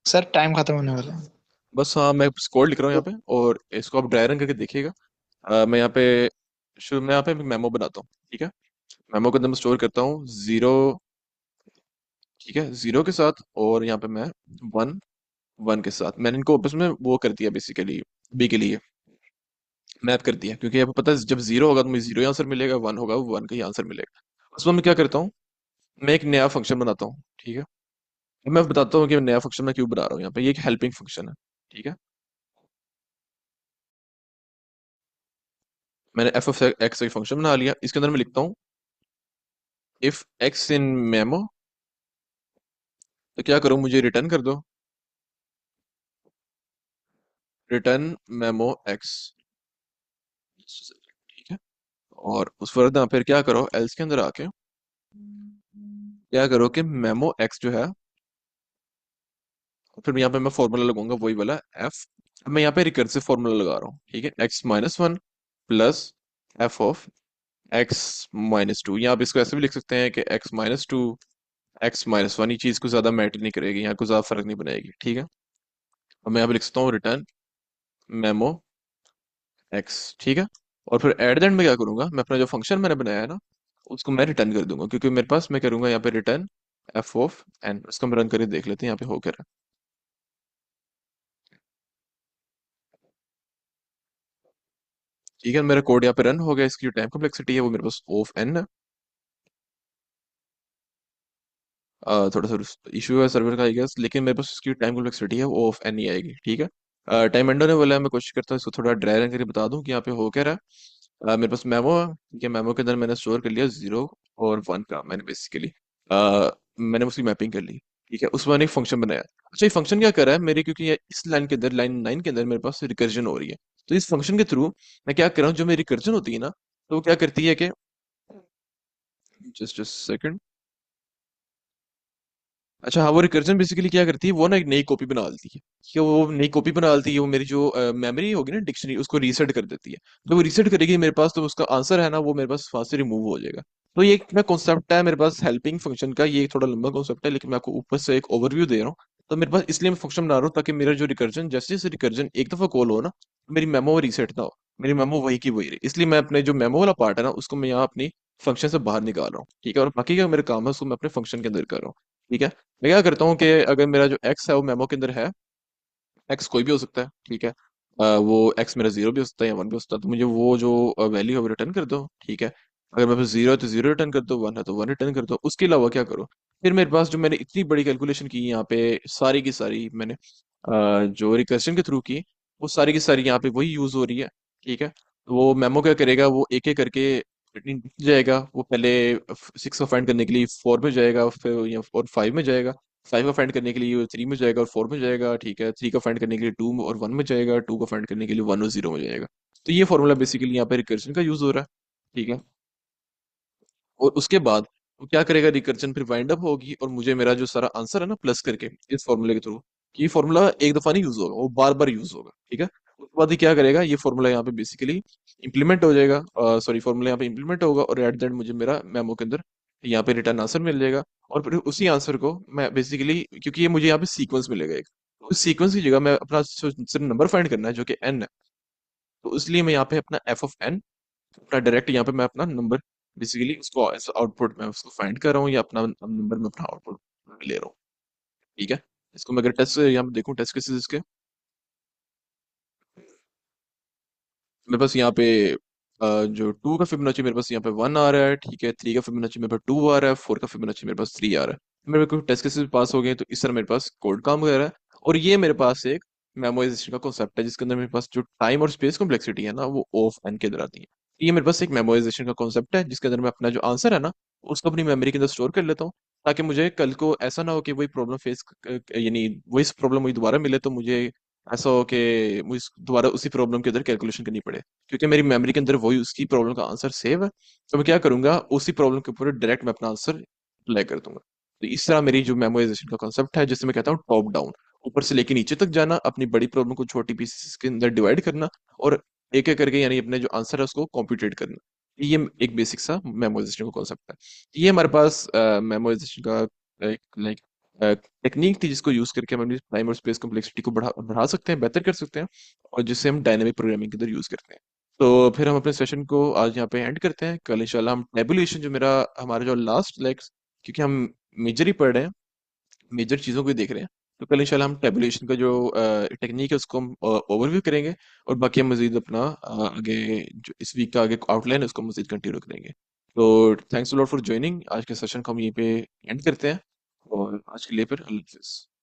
सर टाइम खत्म होने वाला है। बस हाँ, मैं कोड लिख रहा हूँ यहाँ पे, और इसको आप ड्राई रन करके देखिएगा। मैं यहाँ पे शुरू में यहाँ पे मेमो बनाता हूँ। ठीक है, मेमो के अंदर मैं स्टोर करता हूँ 0। ठीक है, 0 के साथ, और यहाँ पे मैं 1, 1 के साथ मैंने इनको आपस में वो कर दिया बेसिकली, बी के लिए मैप कर दिया, क्योंकि आपको पता है जब 0 होगा तो मुझे 0 ही आंसर मिलेगा, 1 होगा वो 1 का ही आंसर मिलेगा। उसमें मैं क्या करता हूँ, मैं एक नया फंक्शन बनाता हूँ। ठीक है, मैं बताता हूँ कि मैं नया फंक्शन मैं क्यों बना रहा हूँ यहाँ पे, ये एक हेल्पिंग फंक्शन है। ठीक है, मैंने एफ ऑफ एक्स एक फंक्शन बना लिया, इसके अंदर मैं लिखता हूँ इफ एक्स इन मेमो, तो क्या करूँ, मुझे रिटर्न कर दो, रिटर्न मेमो एक्स। ठीक है, और उस वरना फिर क्या करो, एल्स के अंदर आके क्या करो कि मेमो एक्स जो है, फिर यहाँ पे मैं फॉर्मूला लगाऊंगा वही वाला एफ। मैं यहाँ पे रिकर्सिव फॉर्मूला लगा रहा हूँ। ठीक है, x-1 plus F of x-2, या आप इसको ऐसे भी लिख सकते हैं कि x-2, x-1, ये चीज को ज्यादा मैटर नहीं करेगी, यहाँ को ज्यादा फर्क नहीं बनाएगी। ठीक है, और मैं यहाँ पे लिख सकता हूँ रिटर्न मेमो एक्स। ठीक है, और फिर एट द एंड में क्या करूंगा, मैं अपना जो फंक्शन मैंने बनाया है ना, उसको मैं रिटर्न कर दूंगा, क्योंकि मेरे पास मैं करूंगा यहाँ पे रिटर्न एफ ऑफ एन। इसको हम रन करके देख लेते हैं यहाँ पे हो क्या रहा है। ठीक है, मेरा कोड यहाँ पे रन हो गया, इसकी जो टाइम कॉम्प्लेक्सिटी है वो मेरे पास ऑफ एन है। थोड़ा सा इशू है सर्वर का आई गेस, लेकिन मेरे पास इसकी टाइम कॉम्प्लेक्सिटी है वो ऑफ एन ही आएगी। ठीक है, टाइम एंड होने वाला है, मैं कोशिश करता हूँ इसको थोड़ा ड्राई रन करके बता दूं कि यहाँ पे हो क्या रहा है। मेरे पास मेमो है। ठीक है, मेमो के अंदर मैंने स्टोर कर लिया 0 और 1 का, मैंने बेसिकली मैंने उसकी मैपिंग कर ली। ठीक है, उस मैंने एक फंक्शन बनाया। अच्छा, ये फंक्शन क्या कर रहा है मेरे, क्योंकि इस लाइन के अंदर, लाइन 9 के अंदर मेरे पास रिकर्जन हो रही है, तो इस फंक्शन के थ्रू मैं क्या कर रहा हूँ, जो मेरी रिकर्जन होती है ना, तो वो क्या करती है कि जस्ट सेकंड। अच्छा हाँ, वो रिकर्जन बेसिकली क्या करती है, वो ना एक नई कॉपी बना देती है। कि वो नई कॉपी बना देती है, वो मेरी जो मेमोरी होगी ना डिक्शनरी, उसको रीसेट कर देती है। तो वो रीसेट करेगी मेरे पास, तो उसका आंसर है ना वो मेरे पास वहां से रिमूव हो जाएगा। तो ये एक ना कॉन्सेप्ट है मेरे पास हेल्पिंग फंक्शन का, ये थोड़ा लंबा कॉन्सेप्ट है, लेकिन मैं आपको ऊपर से एक ओवरव्यू दे रहा हूँ। तो मेरे पास इसलिए मैं फंक्शन बना रहा हूँ ताकि मेरा जो रिकर्जन, जैसे जैसे रिकर्जन एक दफा कॉल हो ना, मेरी मेमो रीसेट ना हो, मेरी मेमो वही की वही रहे। इसलिए मैं अपने जो मेमो वाला पार्ट है ना, उसको मैं यहाँ अपनी फंक्शन से बाहर निकाल रहा हूँ। ठीक है, और बाकी का मेरा काम है उसको मैं अपने फंक्शन के अंदर कर रहा हूँ। ठीक है, मैं क्या करता हूँ कि अगर मेरा जो एक्स है वो मेमो के अंदर है, एक्स कोई भी हो सकता है। ठीक है, वो एक्स मेरा 0 भी हो सकता है या 1 भी हो सकता है, तो मुझे वो जो वैल्यू है वो रिटर्न कर दो। ठीक है, अगर मेरे पास 0 है तो 0 रिटर्न कर दो, 1 है तो 1 रिटर्न कर दो। उसके अलावा क्या करो, फिर मेरे पास जो मैंने इतनी बड़ी कैलकुलेशन की यहाँ पे, सारी की सारी मैंने जो रिकर्शन के थ्रू की, वो सारी की सारी यहाँ पे वही यूज हो रही है। ठीक है, तो वो मेमो क्या करेगा, वो एक एक करके जाएगा, वो पहले 6 को फाइंड करने के लिए 4 में जाएगा, फिर या और 5 में जाएगा, 5 का फाइंड करने के लिए 3 में जाएगा और 4 में जाएगा, ठीक है। 3 का फाइंड करने के लिए 2 और 1 में जाएगा, 2 का फाइंड करने के लिए 1 और 0 में जाएगा। तो ये फॉर्मूला बेसिकली यहाँ पे रिकर्जन का यूज हो रहा है, ठीक है। और उसके बाद वो क्या करेगा, रिकर्जन फिर वाइंड अप होगी और मुझे मेरा जो सारा आंसर है ना प्लस करके इस फॉर्मूले के थ्रू, ये फॉर्मूला एक दफा नहीं यूज होगा, वो बार बार यूज होगा, ठीक है। उसके बाद ये क्या करेगा, ये फॉर्मूला यहाँ पे बेसिकली इंप्लीमेंट हो जाएगा, सॉरी फॉर्मूला यहाँ पे इंप्लीमेंट होगा और एट द एंड मुझे मेरा मेमो के अंदर यहाँ पे रिटर्न आंसर मिल जाएगा। और फिर उसी आंसर को मैं बेसिकली, क्योंकि ये मुझे यहाँ पे सीक्वेंस मिलेगा एक, तो उस सीक्वेंस की जगह मैं अपना सिर्फ नंबर फाइंड करना है जो कि एन है, तो इसलिए मैं यहाँ पे अपना एफ ऑफ एन, अपना डायरेक्ट यहाँ पे मैं अपना नंबर बेसिकली उसको आउटपुट में उसको फाइंड कर रहा हूँ या अपना नंबर में अपना आउटपुट ले रहा हूँ, ठीक है। इसको मैं अगर टेस्ट यहाँ पे देखूँ, टेस्ट केसेस इसके, मेरे पास यहाँ पे जो 2 का फिबोनाची मेरे पास यहाँ पे 1 आ रहा है, ठीक है। 3 का फिबोनाची मेरे पास 2 आ रहा है, 4 का फिबोनाची मेरे पास 3 आ रहा है। मेरे को टेस्ट केसेस पास हो गए, तो इस तरह मेरे पास कोड काम कर रहा है। और ये मेरे पास एक मेमोराइजेशन का कॉन्सेप्ट है जिसके अंदर मेरे पास जो टाइम और स्पेस कॉम्प्लेक्सिटी है ना वो O ऑफ n के अंदर आती है। ये मेरे पास एक मेमोराइजेशन का कॉन्सेप्ट है जिसके अंदर मैं अपना जो आंसर है ना उसको अपनी मेमोरी के अंदर स्टोर कर लेता हूँ, ताकि मुझे कल को ऐसा ना हो कि वही प्रॉब्लम फेस, यानी वही प्रॉब्लम मुझे दोबारा मिले तो मुझे ऐसा हो कि मुझे दोबारा उसी प्रॉब्लम के अंदर कैलकुलेशन करनी पड़े, क्योंकि मेरी मेमोरी के अंदर वही उसकी प्रॉब्लम का आंसर सेव है। तो मैं क्या करूंगा, उसी प्रॉब्लम के ऊपर डायरेक्ट मैं अपना आंसर अप्लाई कर दूंगा। तो इस तरह मेरी जो मेमोराइजेशन का कॉन्सेप्ट है, जिससे मैं कहता हूँ टॉप डाउन, ऊपर से लेके नीचे तक जाना, अपनी बड़ी प्रॉब्लम को छोटी पीसेस के अंदर डिवाइड करना और एक एक करके यानी अपने जो आंसर है उसको कॉम्प्यूटेट करना। ये एक बेसिक सा मेमोराइजेशन का कॉन्सेप्ट है। ये हमारे पास मेमोराइजेशन का एक लाइक टेक्निक थी जिसको यूज करके हम अपनी टाइम और स्पेस कॉम्प्लेक्सिटी को बढ़ा बढ़ा सकते हैं, बेहतर कर सकते हैं, और जिससे हम डायनेमिक प्रोग्रामिंग के अंदर यूज करते हैं। तो फिर हम अपने सेशन को आज यहाँ पे एंड करते हैं। कल इंशाल्लाह हम टेबुलेशन, जो मेरा हमारा जो लास्ट लाइक, क्योंकि हम मेजर ही पढ़ रहे हैं, मेजर चीज़ों को ही देख रहे हैं, तो कल इंशाल्लाह हम टेबुलेशन का जो टेक्निक है उसको हम ओवरव्यू करेंगे। और बाकी हम मजीद अपना आगे जो इस वीक का आगे आउटलाइन है उसको मजीद कंटिन्यू करेंगे। तो thanks a lot for joining. आज के सेशन को हम यहीं पे एंड करते हैं, और आज के लिए फिर अल्लाह हाफिज़।